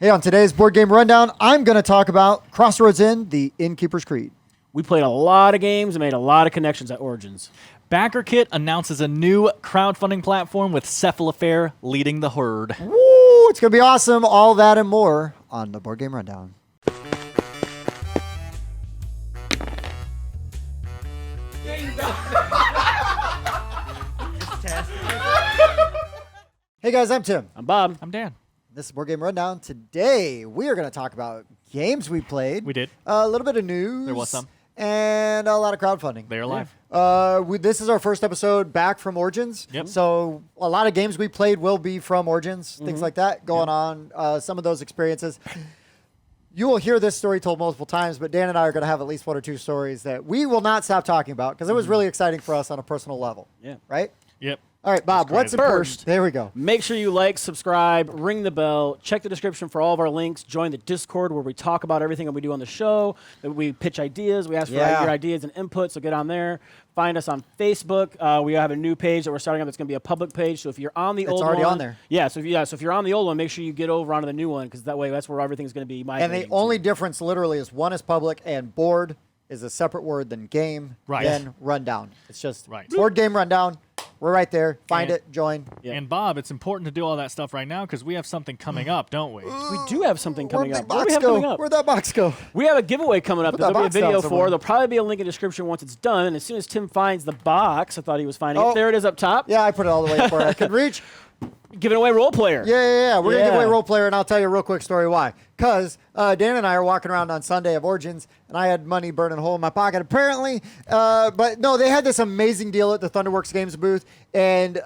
Hey, on today's board game rundown, I'm going to talk about Crossroads Inn, the Innkeeper's Creed. We played a lot of games and made a lot of connections at Origins. BackerKit announces a new crowdfunding platform with Cephalofair leading the herd. Woo! It's going to be awesome. All that and more on the board game rundown. Hey guys, I'm Tim. I'm Bob. I'm Dan. This is Board Game Rundown. Today, we are going to talk about games we played. We did. A little bit of news. There was some. And a lot of crowdfunding. They're live. This is our first episode back from Origins. Yep. So a lot of games we played will be from Origins, things like that going on. Some of those experiences. You will hear this story told multiple times, but Dan and I are going to have at least one or two stories that we will not stop talking about because it was really exciting for us on a personal level. Yeah. Right? Yep. All right, Bob, what's important? First, there we go. Make sure you like, subscribe, ring the bell, check the description for all of our links, join the Discord where we talk about everything that we do on the show, that we pitch ideas, we ask for your ideas and input, so get on there. Find us on Facebook. We have a new page that we're starting up that's going to be a public page, so if you're on the old one... It's already on there. Yeah, so if you're on the old one, make sure you get over onto the new one, because that way that's where everything's going to be migrating. And the only difference literally is one is public and board is a separate word than game, then rundown. It's just board game rundown. We're right there. Find it, join. Yeah. And Bob, it's important to do all that stuff right now because we have something coming up, don't we? We do have something coming up. What do we have coming up? Where'd that box go? We have a giveaway coming up that there'll be a video for. somewhere. There'll probably be a link in the description once it's done. And as soon as Tim finds the box, I thought he was finding it. There it is up top. Yeah, I put it all the way up where I can reach. Giving away role player. Yeah. We're going to give away role player, and I'll tell you a real quick story why. Because Dan and I are walking around on Sunday of Origins, and I had money burning a hole in my pocket, apparently. But no, they had this amazing deal at the Thunderworks Games booth, and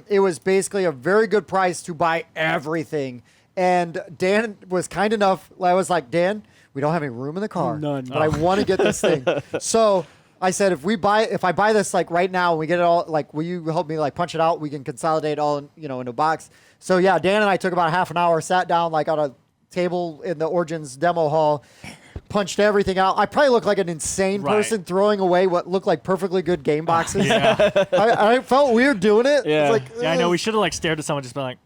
it was basically a very good price to buy everything. And Dan was kind enough. I was like, Dan, we don't have any room in the car. None. But I want to get this thing. So I said, if I buy this like right now and we get it all, like, will you help me like punch it out? We can consolidate all into a box. So yeah, Dan and I took about half an hour, sat down like on a table in the Origins demo hall, punched everything out. I probably looked like an insane person throwing away what looked like perfectly good game boxes. I felt weird doing it. Yeah. It's like, I know. We should have like stared at someone, just been like,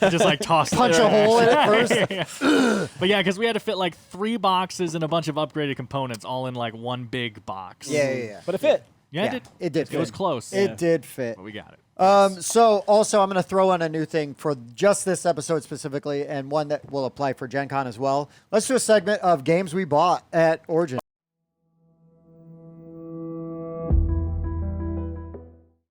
just like tossed punch a hole in it first. But yeah, because we had to fit like 3 boxes and a bunch of upgraded components all in like one big box. Yeah. But it fit. Yeah, it did. It did fit. It was close. It did fit. But we got it. So also I'm going to throw in a new thing for just this episode specifically, and one that will apply for Gen Con as well. Let's do a segment of games we bought at Origin.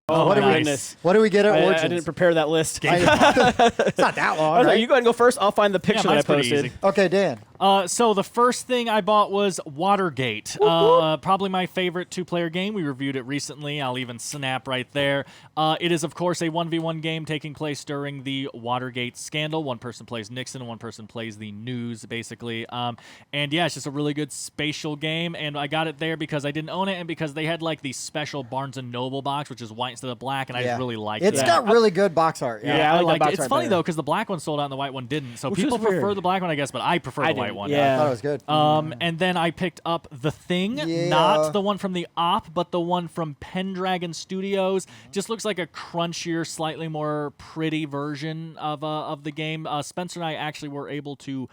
Oh, what my do goodness. What do we get at Origins? I didn't prepare that list. It's not that long, right? You go ahead and go first. I'll find the picture that I mine's pretty posted. easy. Okay, Dan. So the first thing I bought was Watergate. Probably my favorite 2-player game. We reviewed it recently. I'll even snap right there. It is, of course, a 1v1 game taking place during the Watergate scandal. One person plays Nixon, and one person plays the news, basically. And yeah, it's just a really good spatial game. And I got it there because I didn't own it, and because they had like the special Barnes & Noble box, which is white instead of black, and I just really liked it. It's got really good box art. Yeah, I like that box It's art funny, better. though, because the black one sold out and the white one didn't. So Which people is weird. prefer the black one, I guess, but I prefer the white one. I thought it was good. And then I picked up The Thing, not the one from the Op, but the one from Pendragon Studios. Just looks like a crunchier, slightly more pretty version of the game. Spencer and I actually were able to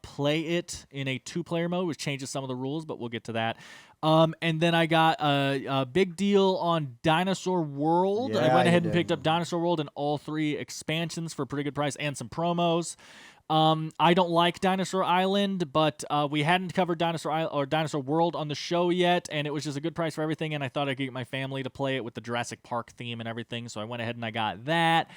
play it in a 2-player mode, which changes some of the rules, but we'll get to that. And then I got a big deal on Dinosaur World. I went ahead and picked up Dinosaur World and all 3 expansions for a pretty good price and some promos. I don't like Dinosaur Island, but we hadn't covered Dinosaur World on the show yet, and it was just a good price for everything, and I thought I could get my family to play it with the Jurassic Park theme and everything, so I went ahead and I got that.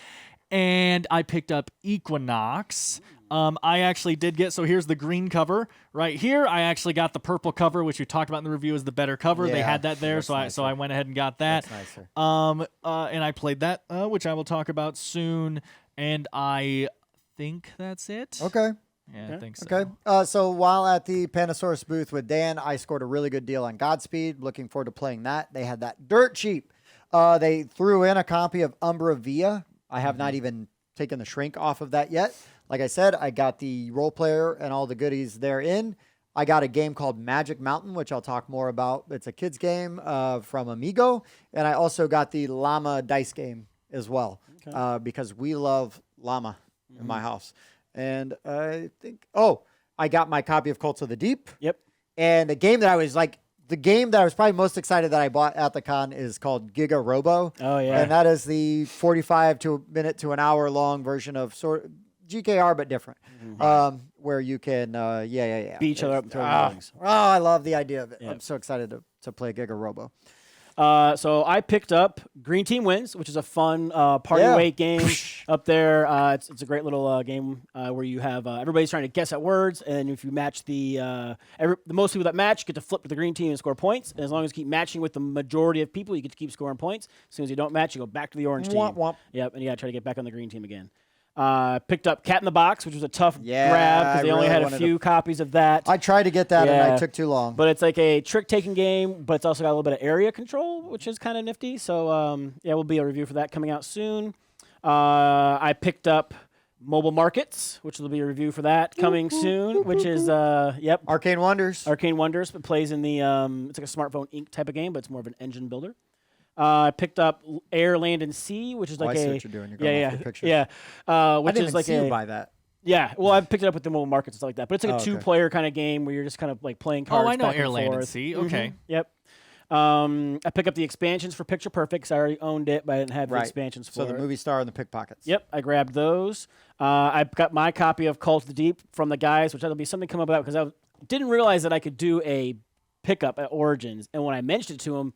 And I picked up Equinox. I actually did get, so here's the green cover right here. I actually got the purple cover, which we talked about in the review as the better cover. They had that there, so I went ahead and got that. That's nicer. And I played that, which I will talk about soon. And I think that's it. Okay. Yeah, I think so. Okay. So while at the Pandasaurus booth with Dan, I scored a really good deal on Godspeed. Looking forward to playing that. They had that dirt cheap. They threw in a copy of Umbra Via. I have not even taken the shrink off of that yet. Like I said, I got the role player and all the goodies therein. I got a game called Magic Mountain, which I'll talk more about. It's a kid's game from Amigo. And I also got the Llama dice game as well, because we love Llama in my house. And I think, I got my copy of Cults of the Deep. Yep. And the game that I was probably most excited that I bought at the con is called Giga-Robo. Oh, yeah. And that is the 45 minute to an hour long version of sort of GKR, but different. Where you can, beat each other up and throw things. Oh, I love the idea of it. Yep. I'm so excited to play Giga-Robo. So I picked up Green Team Wins, which is a fun party weight game up there. It's a great little game where you have everybody's trying to guess at words, and if you match the most people that match get to flip to the green team and score points. And as long as you keep matching with the majority of people, you get to keep scoring points. As soon as you don't match, you go back to the orange team. Womp, womp. Yep, and you got to try to get back on the green team again. Picked up Cat in the Box, which was a tough grab because they only had a few copies of that. I tried to get that and I took too long. But it's like a trick-taking game, but it's also got a little bit of area control, which is kind of nifty. So, will be a review for that coming out soon. I picked up Mobile Markets, which will be a review for that coming soon, which is, Arcane Wonders. Arcane Wonders, but plays in the, it's like a smartphone ink type of game, but it's more of an engine builder. I picked up Air, Land, and Sea, which is like I see a what you're doing. You're going off the pictures. which I didn't is like see you buy that. Yeah, well, I picked it up with the mobile markets and stuff like that. But it's like a two-player kind of game where you're just kind of like playing cards. Oh, I know back Air, and Land, forth. and Sea. Okay. Yep. I picked up the expansions for Picture Perfect because I already owned it, but I didn't have the expansions for it. So the movie star and the pickpockets. Yep, I grabbed those. I got my copy of Cult of the Deep from the guys, which that'll be something come about because I didn't realize that I could do a pickup at Origins, and when I mentioned it to them,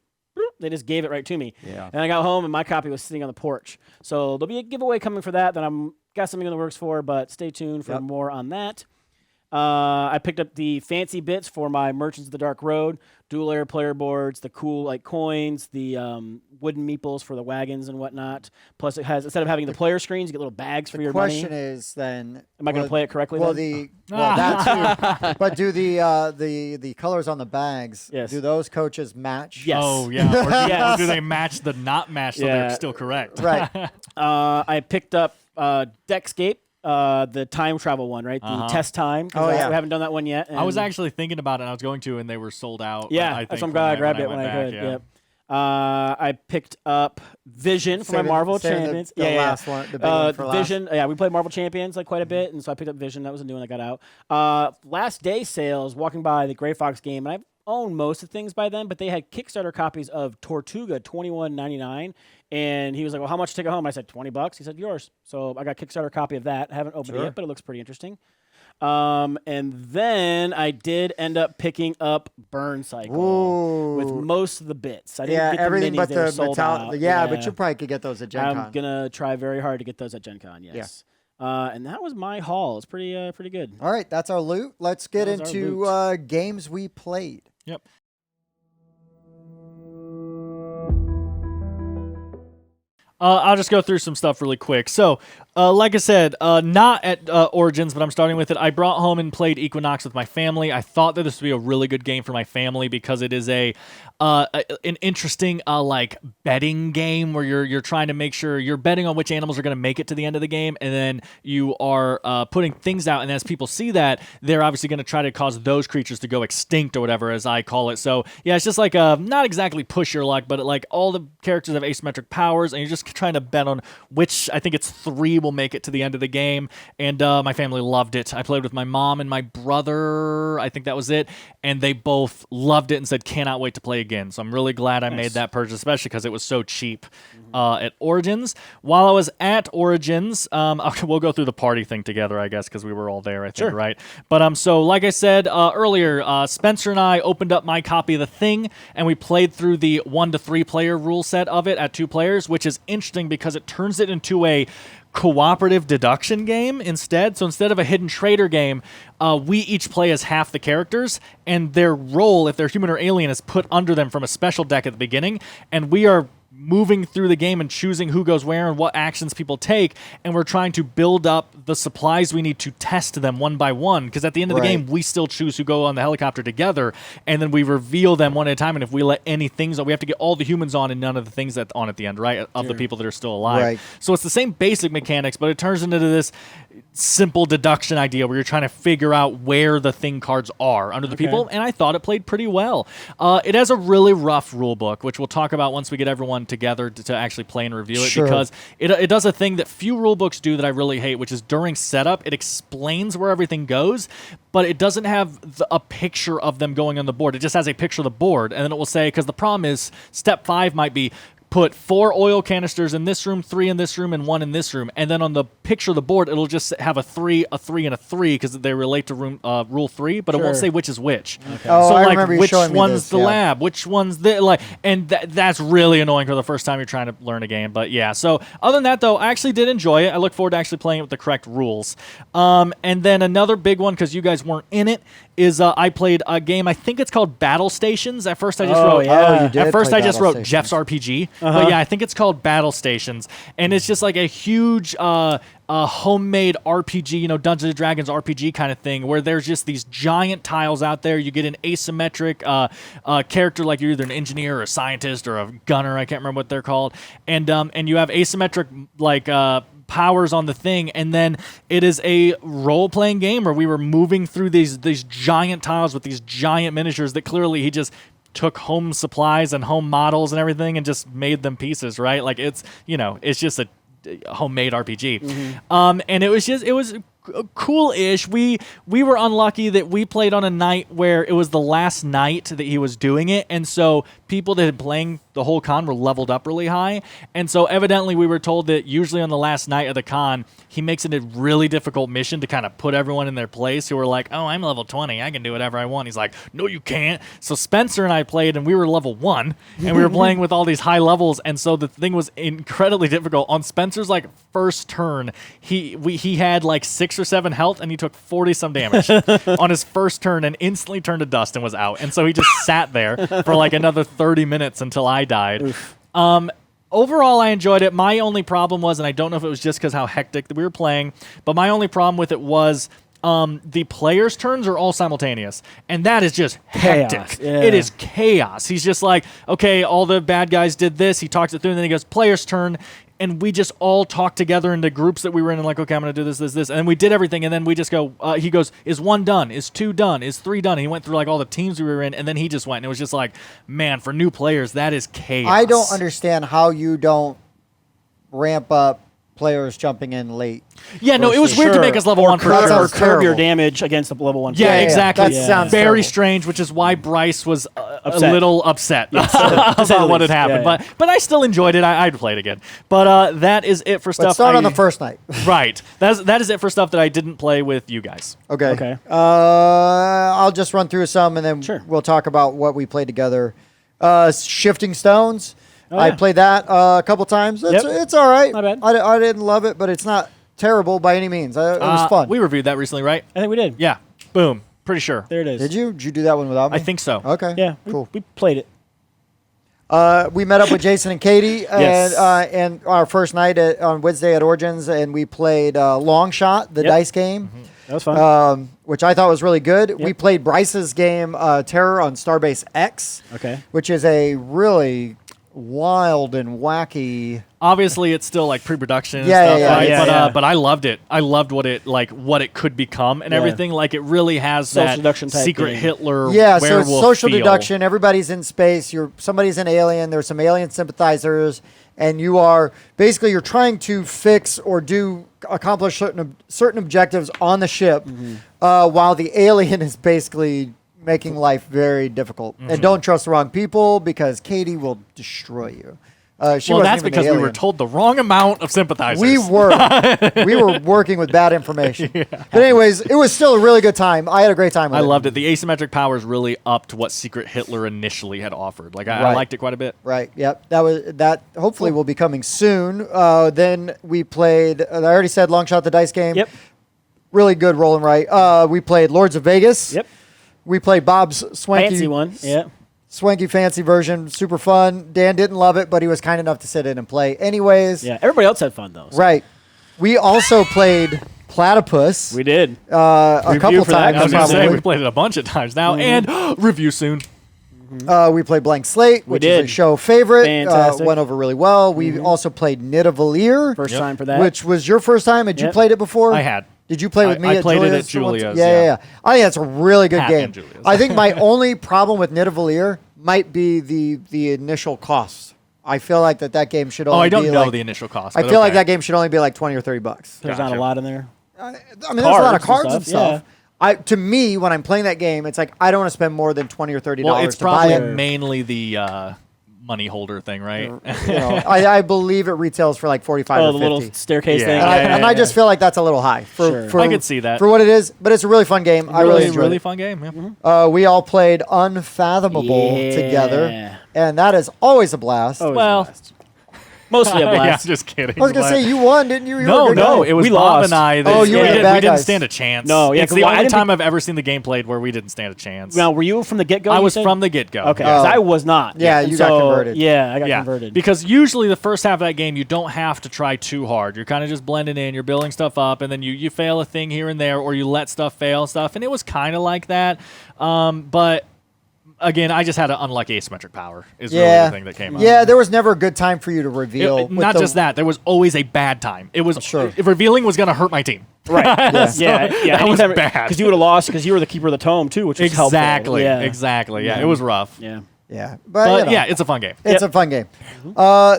they just gave it right to me. Yeah. And I got home and my copy was sitting on the porch. So there'll be a giveaway coming for that I'm got something in the works for, but stay tuned for more on that. I picked up the fancy bits for my Merchants of the Dark Road, dual layer player boards, the cool like coins, the wooden meeples for the wagons and whatnot. Plus, it has instead of having the player screens, you get little bags for your money. The question is then, am I going to play it correctly? Well, then? that too. But do the colors on the bags? Yes. Do those coaches match? Yes. Oh yeah. Or do they match the not match so they're still correct? Right. I picked up Deckscape. The time travel one, right? The test time. We haven't done that one yet. I was actually thinking about it. I was going to, and they were sold out. Yeah, I think that's why I'm glad I grabbed it when I could. Yep. I picked up Vision for my Marvel Champions. The last one, the big one for Vision. last. Yeah, we played Marvel Champions like quite a bit, and so I picked up Vision. That was a new one I got out. Last day sales, walking by the Gray Fox game, and I've owned most of the things by them, but they had Kickstarter copies of Tortuga, $21.99. And he was like, well, how much to take it home? I said, $20. He said, yours. So I got a Kickstarter copy of that. I haven't opened it yet, but it looks pretty interesting. And then I did end up picking up Burncycle with most of the bits. I didn't get everything the minis, but they were the sold metallic. out. Yeah, but you probably could get those at Gen Con. I'm going to try very hard to get those at Gen Con, yes. And that was my haul. It's pretty good. All right, that's our loot. Let's get That was our into games we played. Yep. I'll just go through some stuff really quick. So, like I said, not at Origins, but I'm starting with it. I brought home and played Equinox with my family. I thought that this would be a really good game for my family because it is an interesting like betting game where you're trying to make sure you're betting on which animals are going to make it to the end of the game, and then you are putting things out. And as people see that, they're obviously going to try to cause those creatures to go extinct or whatever, as I call it. So yeah, it's just like not exactly push your luck, but like all the characters have asymmetric powers, and you're just trying to bet on which, I think it's 3 will make it to the end of the game. And my family loved it. I played with my mom and my brother, I think that was it, and they both loved it and said cannot wait to play again. So I'm really glad I made that purchase, especially because it was so cheap at Origins. While I was at Origins, we'll go through the party thing together, I guess, because we were all there, I think, right? But so like I said earlier, Spencer and I opened up my copy of The Thing, and we played through the 1 to 3 player rule set of it at 2 players, which is interesting because it turns it into a cooperative deduction game instead. So instead of a hidden traitor game, we each play as half the characters, and their role, if they're human or alien, is put under them from a special deck at the beginning, and we are moving through the game and choosing who goes where and what actions people take, and we're trying to build up the supplies we need to test them one by one, because at the end of the game, we still choose who go on the helicopter together, and then we reveal them one at a time, and if we let any things on, we have to get all the humans on and none of the things that on at the end, right, of the people that are still alive. So it's the same basic mechanics, but it turns into this simple deduction idea where you're trying to figure out where the thing cards are under the people, and I thought it played pretty well. It has a really rough rule book, which we'll talk about once we get everyone together to actually play and review it, because it does a thing that few rule books do that I really hate, which is during setup, it explains where everything goes, but it doesn't have a picture of them going on the board. It just has a picture of the board, and then it will say, because the problem is step 5 might be put 4 oil canisters in this room, 3 in this room, and 1 in this room. And then on the picture of the board, it'll just have a 3, a 3, and a 3 because they relate to rule 3, but it won't say which is which. Okay. Oh, so I like remember you which showing me one's this, the lab, which one's the like, and that's really annoying for the first time you're trying to learn a game. But yeah, so other than that though, I actually did enjoy it. I look forward to actually playing it with the correct rules. And then another big one, because you guys weren't in it, is I played a game. I think it's called Battlestations. At first I just wrote. Oh, you did at first play I just wrote Battlestations. Jeff's RPG, but yeah, I think it's called Battlestations, and it's just like a huge homemade RPG, Dungeons and Dragons RPG kind of thing, where there's just these giant tiles out there. You get an asymmetric character, like you're either an engineer or a scientist or a gunner. I can't remember what they're called, and you have asymmetric powers on the thing, and then it is a role-playing game where we were moving through these giant tiles with these giant miniatures that clearly he just took home supplies and home models and everything and just made them pieces, right? Like it's just a homemade RPG. And it was cool-ish. We were unlucky that we played on a night where it was the last night that he was doing it, and so people that had been playing the whole con were leveled up really high, and so evidently we were told that usually on the last night of the con, he makes it a really difficult mission to kind of put everyone in their place who were like, oh, I'm level 20, I can do whatever I want. He's like, no, you can't. So Spencer and I played, and we were level 1, and we were playing with all these high levels, and so the thing was incredibly difficult. On Spencer's first turn, he had 6 or 7 health, and he took 40-some damage on his first turn and instantly turned to dust and was out. And so he just sat there for another 30 minutes until I died. Overall, I enjoyed it. My only problem was, and I don't know if it was just because how hectic we were playing, but my only problem with it was the players' turns are all simultaneous, and that is just hectic. Chaos. Yeah. It is chaos. He's just like, okay, all the bad guys did this. He talks it through, and then he goes, players' turn. And we just all talked together into groups that we were in, and okay, I'm going to do this. And then we did everything, and then we just go, he goes, is 1 done? Is 2 done? Is 3 done? And he went through all the teams we were in, and then he just went, and it was just man, for new players, that is chaos. I don't understand how you don't ramp up players jumping in late. Yeah, no, it was weird to make us level 1 for that sure. sounds Or curb your terrible. damage against the level 1. Yeah, Yeah, exactly. that sounds very terrible. strange, which is why Bryce was a Upset. little upset To say about the what had least. happened. Yeah, But I still enjoyed it. I'd play it again. But that is it for But stuff. start on the first night. Right. That is it for stuff that I didn't play with you guys. Okay. Okay. I'll just run through some, and then Sure. we'll talk about what we played together. Shifting Stones. I yeah. played that a couple times. It's all right. Not bad. I didn't love it, but it's not terrible by any means. It was fun. We reviewed that recently, right? I think we did. Yeah. Boom. Pretty sure. There it is. Did you? Did you do that one without me? I think so. Okay. Yeah. Cool. We played it. We met up with Jason and Katie Yes. and our first night on Wednesday at Origins, and we played Longshot, the Yep. dice game, That was fun. which I thought was really good. We played Bryce's game, Terror, on Starbase X, Okay. which is a really wild and wacky. Obviously, it's still pre-production and Yeah, stuff, yeah, yeah. right? Yeah, But I loved it. I loved what it could become and Yeah. everything. It really has Social that deduction type secret thing. Hitler Yeah, so it's werewolf social feel. deduction. Everybody's in space. Somebody's an alien. There's some alien sympathizers, and you're trying to fix or accomplish certain objectives on the ship, while the alien is basically making life very difficult. And don't trust the wrong people, because Katie will destroy you. She Well, wasn't that's even because an we were alien. told the wrong amount of sympathizers. We were working with bad information. But anyways, it was still a really good time. I had a great time with I it. loved it. The asymmetric powers really upped what Secret Hitler initially had offered. I Right. liked it quite a bit. Right. Yep. That hopefully will be coming soon. Then we played. I already said Longshot, the dice game. Yep. Really good roll and write. We played Lords of Vegas. Yep. We played Bob's Fancy one. Yeah. swanky fancy version. Super fun. Dan didn't love it, but he was kind enough to sit in and play anyways. Yeah. Everybody else had fun though. So. Right. We also played Platypus. We did. A Review couple for that times. I was going to say, probably. we played it a bunch of times now. And review soon. We played Blank Slate, which is a did. show favorite. Fantastic. Went over really well. We also played Nidavellir, First time for that. which was your first time. Had you Yep. played it before? I had. Did you play with me I at played it Julia's? at Julia's, Yeah. I think that's a really good Pat game. and Julia's. I think my only problem with Nidavellir might be the initial cost. I feel like that game should only I don't be know like, the initial cost. I but feel like okay. that game should only be like $20 or $30. There's not a Gotcha. lot in there. I mean, there's a lot of Cards cards and and stuff, stuff. To me, when I'm playing that game, it's like I don't want to spend more than $20 or $30 Well, it's to buy probably it. mainly the money holder thing, right? You know, I believe it retails for like 45 Oh, or the 50. little staircase Yeah. thing. And I just feel like that's a little high Sure. for I could see that. for what it is, but it's a really fun game. I really enjoyed really it. fun game. Yeah. We all played Unfathomable together, Yeah. and that is always a blast. Always a Well- blast. Mostly a yeah, blast. just kidding. I was gonna say you won, didn't you? You were a No, good no, guy. it was We Bob lost. and I. That, Oh, you were the bad we didn't guys. stand a chance. No, yeah, it's 'cause the I only didn't time I've ever seen the game played where we didn't stand a chance. Now, were you from the get-go? I you was said? from the get-go. Okay, yeah. 'cause I was not. Yeah, And you got so, converted. Yeah, I got Yeah, converted. because usually the first half of that game you don't have to try too hard. You're kind of just blending in, you're building stuff up, and then you fail a thing here and there, or you let stuff fail and stuff. And it was kind of like that, but again, I just had an unlucky asymmetric power. Is really the thing that came up. Yeah, there was never a good time for you to reveal. with Not the- just that, there was always a bad time. It was Sure. if revealing was going to hurt my team. right. Yeah, yeah. that was bad. Because you would have lost because you were the keeper of the tome too, which was helpful. Exactly. Yeah. Exactly. Yeah, it was rough. Yeah. Yeah, But you know, yeah, it's a fun game. it's a fun game.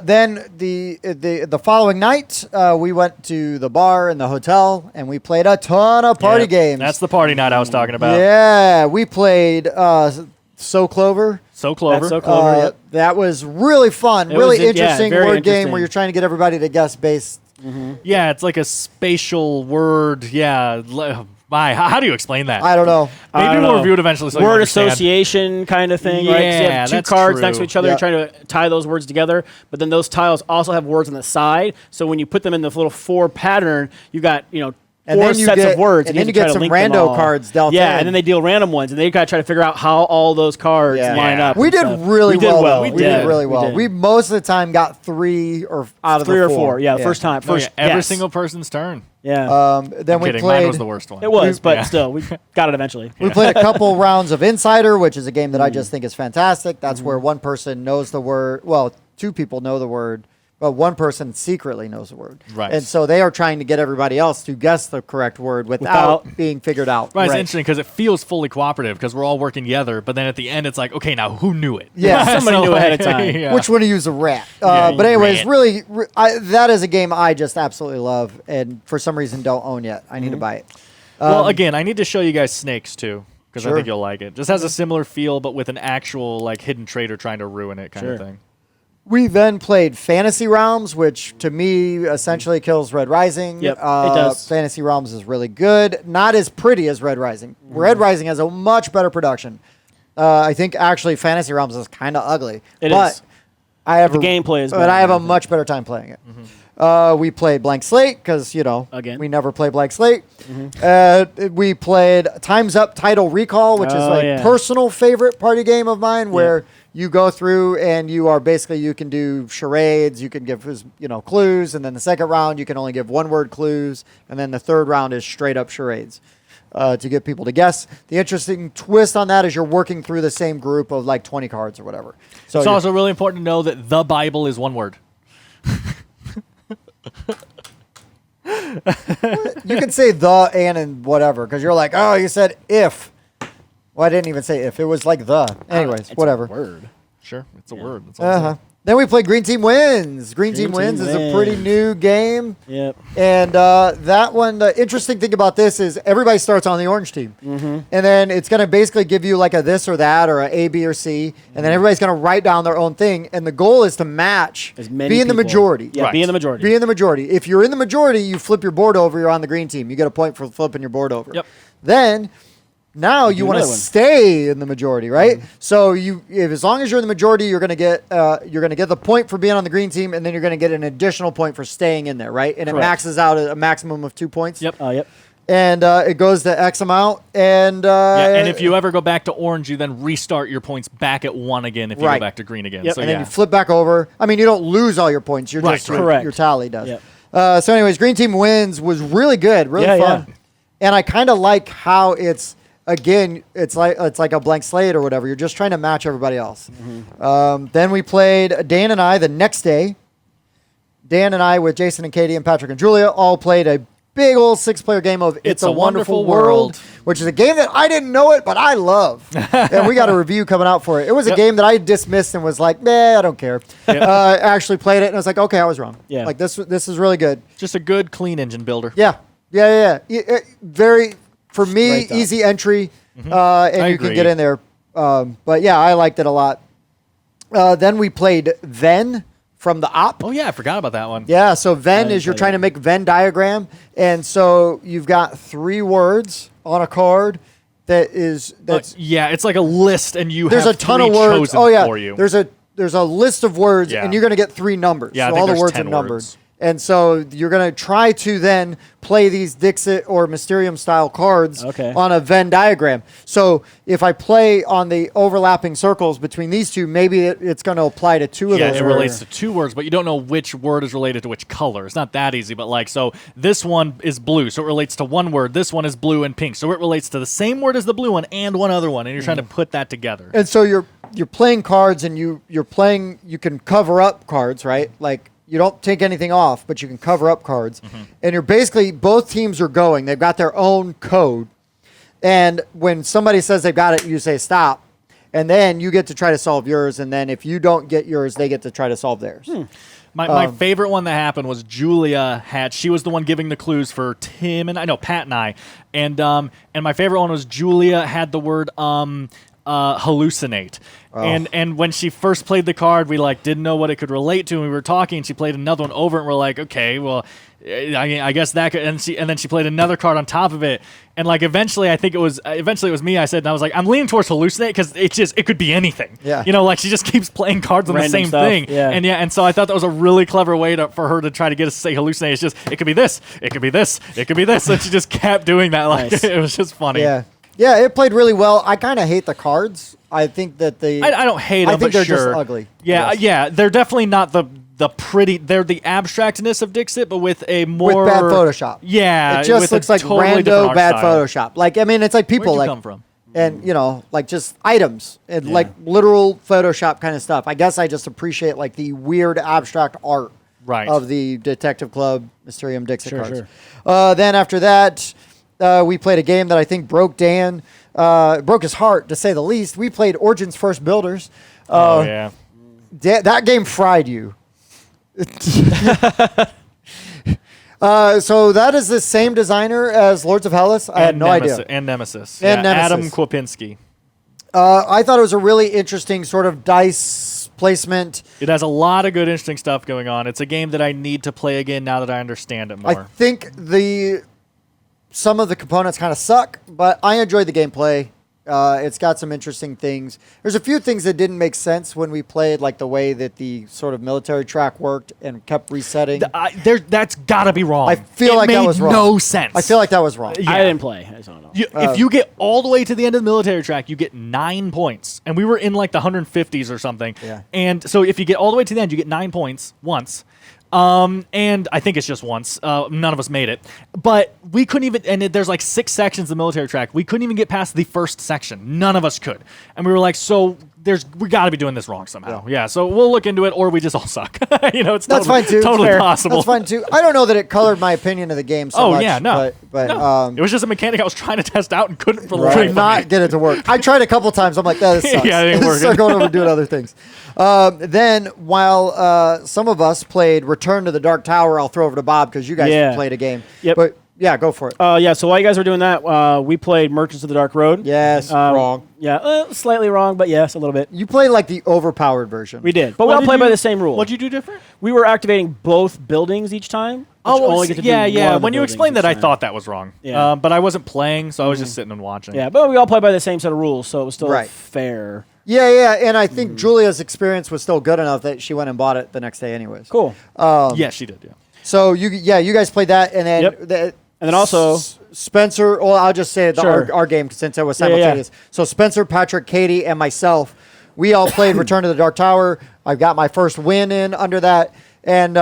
Then the following night, we went to the bar in the hotel and we played a ton of party Yeah, games. That's the party night I was talking about. Yeah, we played So Clover. So Clover. That's So Clover. Yep. That was really fun, It really was, yeah, interesting very word game interesting. where you're trying to get everybody to guess based. Yeah, it's like a spatial word. Yeah. How do you explain that? I don't know. I Maybe don't we'll know. review it eventually. So you Word understand. association kind of thing, right? 'Cause you Yeah, have two that's cards next to true. each other. Yeah. You're trying to tie those words together, but then those tiles also have words on the side. So when you put them in the little four pattern, you got And four then you sets get- of words, and you then have you to try get to some link them rando all. cards dealt Yeah, in. and then they deal random ones, and they got to try to figure out how all those cards Yeah. line up. We and did stuff. really we did well. well. though. We We did did really well. did. We most of the time got three or out of three the or four. Yeah, the first time. Oh, First yeah, every guess. single person's turn. Yeah, Then I'm we kidding. played. Mine was the worst one. it was, but Yeah. still, we got it eventually. We played a couple rounds of Insider, which is a game that I Mm. just think is fantastic. Mm-hmm. That's where one person knows the word. Well, two people know the word, but one person secretly knows the word. Right. And so they are trying to get everybody else to guess the correct word without being figured out. Right, it's Right. interesting because it feels fully cooperative because we're all working together, but then at the end it's like, okay, now who knew it? Yeah. Somebody knew ahead of time. Yeah. Which one of you is a rat? Yeah, But anyways, rat. really, that is a game I just absolutely love, and for some reason don't own yet. I need to buy it. Well, again, I need to show you guys Snakes too because I Sure. think you'll like it. Just has a similar feel, but with an actual like hidden traitor trying to ruin it kind of Sure. thing. We then played Fantasy Realms, which to me essentially kills Red Rising. Yep, it does. Fantasy Realms is really good. Not as pretty as Red Rising. Red Rising has a much better production. I think actually Fantasy Realms is kind of ugly. It but is. I have The gameplay is but better, I have I a think. much better time playing it. We played Blank Slate because Again. we never play Blank Slate. We played Time's Up Title Recall, which is Oh, like yeah. personal favorite party game of mine, where you go through and you are basically you can do charades, you can give clues, and then the second round you can only give one word clues, and then the third round is straight up charades. To get people to guess. The interesting twist on that is you're working through the same group of like 20 cards or whatever. So It's you're- also really important to know that the Bible is one word. you can say the and whatever because you're like, oh, you said if. Well, I didn't even say if. It was like the. Anyways, It's a whatever. word. Sure, it's a word. That's all I'm Uh-huh. saying. Then we played Green Team Wins. Green Team Green Wins Team is a pretty Wins. new game. Yep. And that one, the interesting thing about this is everybody starts on the orange team. And then it's going to basically give you like a this or that or a B or C. And then everybody's going to write down their own thing. And the goal is to match, As many be in the people. majority. Yeah, Right. be in the majority. Be in the majority. If you're in the majority, you flip your board over, you're on the green team. You get a point for flipping your board over. Yep. Then now you want to another one. stay in the majority, right? So if as long as you're in the majority, you're going to get the point for being on the green team, and then you're going to get an additional point for staying in there, right? And it Correct. maxes out at a maximum of 2 points. Yep. Yep. And it goes to X amount, and Yeah, and if you ever go back to orange, you then restart your points back at 1 again if you Right. go back to green again. Yep. So and yeah. then you flip back over. I mean, you don't lose all your points. You're Right, just correct. your tally does. Yep. So, anyways, Green Team Wins was really good, really Yeah, fun, and I kind of like how it's like a blank slate or whatever. You're just trying to match everybody else. Then we played Dan and I the next day. Dan and I with Jason and Katie and Patrick and Julia all played a big old 6-player game of It's a Wonderful World, which is a game that I didn't know it, but I love. And we got a review coming out for it. It was a game that I dismissed and was like, nah, I don't care. I actually played it, and I was like, okay, I was wrong. Yeah. Like, this is really good. Just a good, clean engine builder. Yeah. Very, for me, easy entry, and you can get in there. But yeah, I liked it a lot. Then we played Venn from the op. Oh, yeah, I forgot about that one. Yeah, so Venn is you're trying to make Venn diagram. And so you've got 3 words on a card that's yeah, it's like a list, and there's have a ton 3 of words. chosen for you. There's a list of words, and you're going to get 3 numbers. Yeah, so I think all the there's words 10 are numbered. words. And so you're going to try to then play these Dixit or Mysterium style cards on a Venn diagram. So if I play on the overlapping circles between these two, maybe it's going to apply to 2 of those. Yeah, it relates to 2 words, but you don't know which word is related to which color. It's not that easy, but like, so this one is blue, so it relates to 1 word. This one is blue and pink, so it relates to the same word as the blue one and one other one, and you're trying to put that together. And so you're playing cards, and you can cover up cards, right? Like, you don't take anything off, but you can cover up cards. And you're basically, both teams are going. They've got their own code. And when somebody says they've got it, you say stop. And then you get to try to solve yours. And then if you don't get yours, they get to try to solve theirs. My favorite one that happened was Julia she was the one giving the clues for Tim and Pat and I. And my favorite one was Julia had the word hallucinate. And when she first played the card, we like didn't know what it could relate to, and we were talking, and she played another one over, and we're like, okay, well, I guess that could, and then she played another card on top of it, and like eventually it was me. I said, and I was like, I'm leaning towards hallucinate because it could be anything. Yeah. Like she just keeps playing cards on the same thing. Yeah. And so I thought that was a really clever way for her to try to get us to say hallucinate. It's just it could be this, it could be this, it could be this, and she just kept doing that. Like it was just funny. Yeah. Yeah, it played really well. I kind of hate the cards. I think that I don't hate them, I think but they're sure. just ugly. Yeah, yeah, they're definitely not the pretty. They're the abstractness of Dixit, but with a more with bad Photoshop. Yeah, it just with looks a like totally rando different art bad style. Photoshop. Like, I mean, it's like people Where'd you like come from? and like just items and like literal Photoshop kind of stuff. I guess I just appreciate like the weird abstract art of the Detective Club Mysterium Dixit cards. Sure. Then after that, we played a game that I think broke Dan. Broke his heart, to say the least. We played Origin's First Builders. Oh, yeah. That game fried you. So that is the same designer as Lords of Hellas. I had no idea. And Nemesis. And yeah, Nemesis. Adam Kwapinski. I thought it was a really interesting sort of dice placement. It has a lot of good, interesting stuff going on. It's a game that I need to play again now that I understand it more. I think some of the components kind of suck, but I enjoyed the gameplay. It's got some interesting things. There's a few things that didn't make sense when we played, like the way that the sort of military track worked and kept resetting. That's got to be wrong. I feel like that was wrong. It made no sense. I feel like that was wrong. I didn't play. I don't know. If you get all the way to the end of the military track, you get 9 points. And we were in like the 150s or something. Yeah. And so if you get all the way to the end, you get 9 points once. And I think it's just once. None of us made it. But we couldn't even, and there's like 6 sections of the military track. We couldn't even get past the first section. None of us could. And we were like, so we got to be doing this wrong somehow. Yeah, so we'll look into it, or we just all suck. It's That's fine too. Totally Fair. possible. That's fine too. I don't know that it colored my opinion of the game so much. Yeah, no. But no. It was just a mechanic I was trying to test out and couldn't for the could life of not me. get it to work. I tried a couple times. I'm like, that sucks. Yeah, it didn't work. Start going over and doing other things. Then while some of us played Return to the Dark Tower, I'll throw over to Bob because you guys played a game. Yep. But yeah, go for it. So while you guys were doing that, we played Merchants of the Dark Road. Yes, wrong. Yeah, slightly wrong, but yes, a little bit. You played like the overpowered version. We did, but we all played by the same rule. What'd you do different? We were activating both buildings each time. Oh, yeah. When you explained that, I thought. thought that was wrong. Yeah. But I wasn't playing, so I was just sitting and watching. Yeah, but we all played by the same set of rules, so it was still fair. Yeah, and I think Julia's experience was still good enough that she went and bought it the next day anyways. Cool. Yeah, she did, yeah. So, you guys played that, and then... And then also... Spencer, well, I'll just say our game since it was simultaneous. Yeah. So Spencer, Patrick, Katie, and myself, we all played Return to the Dark Tower. I got my first win in under that. And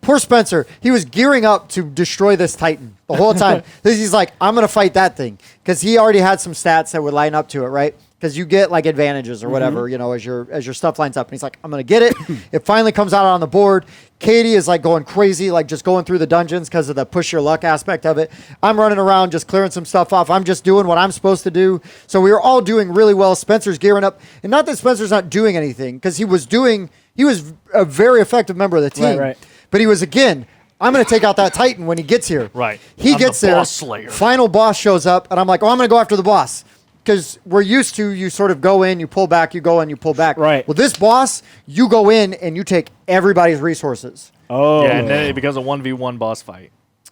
poor Spencer, he was gearing up to destroy this Titan the whole time. He's like, I'm going to fight that thing. Because he already had some stats that would line up to it, right? because you get like advantages or whatever, you know, as your stuff lines up. And he's like, I'm gonna get it. It finally comes out on the board. Katie is like going crazy, like just going through the dungeons because of the push your luck aspect of it. I'm running around just clearing some stuff off. I'm just doing what I'm supposed to do. So we were all doing really well. Spencer's gearing up, and not that Spencer's not doing anything, because he was a very effective member of the team. Right. But he was, again, I'm going to take out that Titan when he gets here. Right. He I'm gets the there. boss slayer. Final boss shows up, and I'm like, oh, I'm going to go after the boss. Because we're used to, you sort of go in, you pull back, you go in, you pull back. Right. Well, this boss, you go in and you take everybody's resources. Oh. Yeah, and then it becomes a 1v1 boss fight.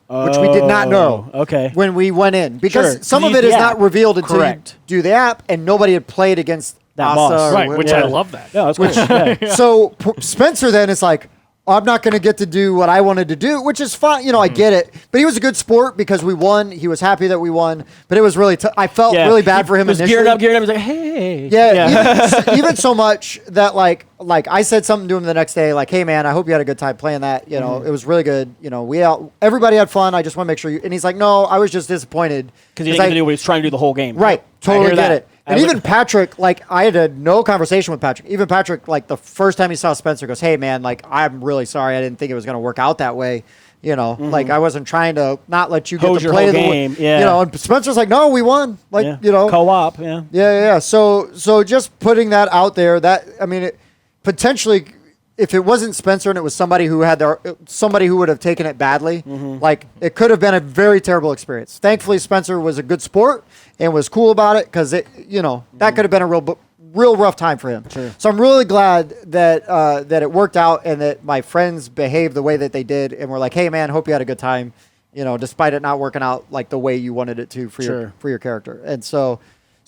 Which we did not know Okay. when we went in. Because Sure. some of You- it is yeah, not revealed until correct. you do the app, and nobody had played against That Asa boss. or Right, which I whatever. love that. Yeah, that's cool. Yeah. So Spencer then is like, I'm not going to get to do what I wanted to do, which is fine. You know, I get it. But he was a good sport because we won. He was happy that we won. But it was really I felt Yeah. really bad for him He was initially. gearing up. He's like, hey. Yeah, even so much that like I said something to him the next day, like, hey man, I hope you had a good time playing that. You know, it was really good. You know, everybody had fun. I just want to make sure you. And he's like, no, I was just disappointed Because he didn't get to do what he was trying to do the whole game. Right, I totally hear get that. it. And even Patrick, like, I had no conversation with Patrick. Even Patrick, like, the first time he saw Spencer, goes, hey, man, like, I'm really sorry. I didn't think it was going to work out that way. You know, like, I wasn't trying to not let you get Hose to your play whole the game, yeah. You know, and Spencer's like, no, we won. Like, Yeah. you know. Co-op, yeah. Yeah. So just putting that out there, that, I mean, potentially, if it wasn't Spencer and it was somebody who would have taken it badly, like, it could have been a very terrible experience. Thankfully, Spencer was a good sport and was cool about it, because it, you know, that could have been a real rough time for him. Sure. So I'm really glad that that it worked out and that my friends behaved the way that they did and were like, hey man, hope you had a good time, you know, despite it not working out like the way you wanted it to for your character. And so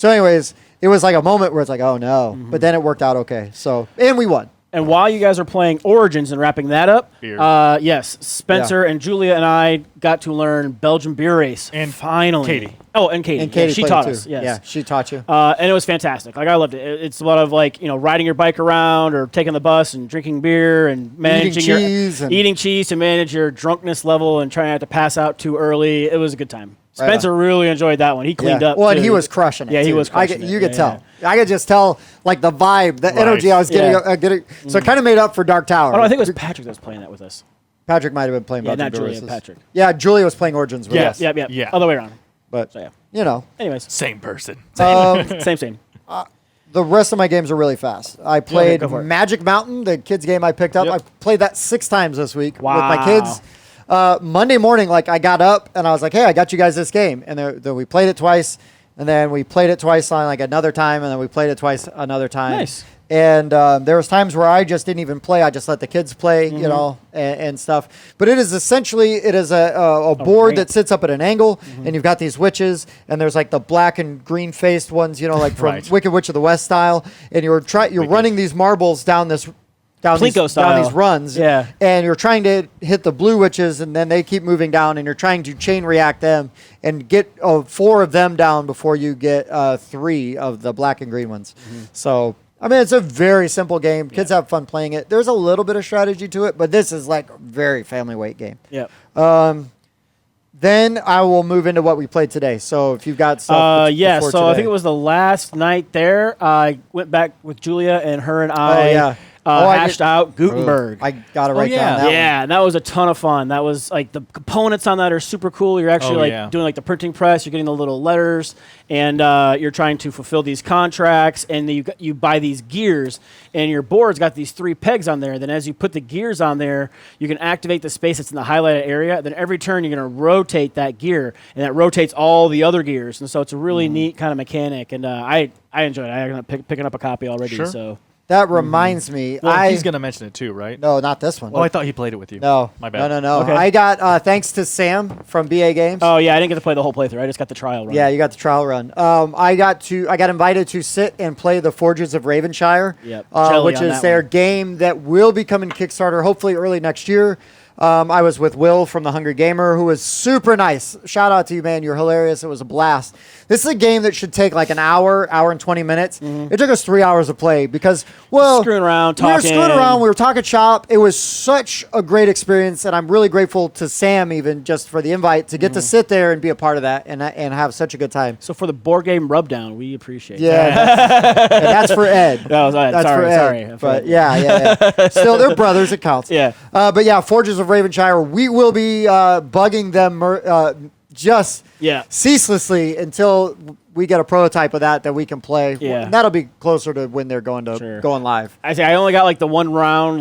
anyways, it was like a moment where it's like, oh no, but then it worked out okay. So, and we won. And while you guys are playing Origins and wrapping that up, Beer. yes, Spencer and Julia and I got to learn Belgian beer race. And finally. Katie. Oh, and Katie. And Katie Yeah, she played taught it too. us. Yes. Yeah, she taught you. And it was fantastic. Like, I loved it. It's a lot of, like, you know, riding your bike around or taking the bus and drinking beer and managing eating cheese to manage your drunkenness level and trying not to pass out too early. It was a good time. Right Spencer really enjoyed that one. He cleaned up. Well, and too. he was crushing it. Yeah, he too. was crushing it. You could Yeah, tell. I could just tell, like, the vibe, the energy I was getting. Yeah. So it kind of made up for Dark Tower. Oh, no, I think it was Patrick that was playing that with us. Patrick might have been playing Yeah, Belgian not Julia, Races. Patrick. Yeah, Julia was playing Origins with us. Yeah. Yeah. Other way around. But, So, yeah. you know, Anyways, Same person. same. the rest of my games are really fast. I played go for it. Magic Mountain, the kids game I picked up. Yep. I played that 6 times this week with Wow. my kids. Monday morning, like, I got up and I was like, hey, I got you guys this game. And then we played it twice. And then we played it twice on, like, another time. And then we played it twice another time. Nice. And there was times where I just didn't even play. I just let the kids play, you know, and stuff. But it is essentially, a board ramp. that sits up at an angle, and you've got these witches, and there's like the black and green faced ones, you know, like from Right. Wicked Witch of the West style. And you're running these marbles down these Plinko runs, Yeah. and you're trying to hit the blue witches, and then they keep moving down, and you're trying to chain react them and get 4 of them down before you get 3 of the black and green ones. So, I mean, it's a very simple game. Kids have fun playing it. There's a little bit of strategy to it, but this is like a very family weight game. Yep. Then I will move into what we played today. So if you've got stuff, Yeah, before so I think today. it was the last night there. I went back with Julia, and her and I yeah. I hashed out Gutenberg. I got to write yeah. down that one. Yeah, and that was a ton of fun. That was like the components on that are super cool. You're actually doing like the printing press. You're getting the little letters, and you're trying to fulfill these contracts. And then you buy these gears, and your board's got these 3 pegs on there. Then as you put the gears on there, you can activate the space that's in the highlighted area. Then every turn you're going to rotate that gear, and that rotates all the other gears. And so it's a really neat kind of mechanic. And I enjoyed it. I'm picking up a copy already. Sure. So. That reminds me. Well, he's going to mention it too, right? No, not this one. Oh, I thought he played it with you. No. My bad. No. Okay. I got, thanks to Sam from BA Games. Oh yeah, I didn't get to play the whole playthrough. I just got the trial run. Yeah, you got the trial run. I got invited to sit and play the Forges of Ravenshire, Yep. Jelly which on is that their one. game that will be coming Kickstarter hopefully early next year. I was with Will from The Hungry Gamer, who was super nice. Shout out to you, man. You're hilarious. It was a blast. This is a game that should take like an hour and 20 minutes. It took us 3 hours to play because, well, Screwing around, we were talking. screwing around. We were talking shop. It was such a great experience, and I'm really grateful to Sam even just for the invite to get to sit there and be a part of that and have such a good time. So for the board game rubdown, we appreciate that. Yeah, that's for Ed. No, that's for Ed. sorry. But yeah. Still, they're brothers. It counts. Yeah. But yeah, Forges of Ravenshire, we will be bugging them just ceaselessly until we get a prototype of that we can play. Yeah. That'll be closer to when they're going live. I say I only got like the one round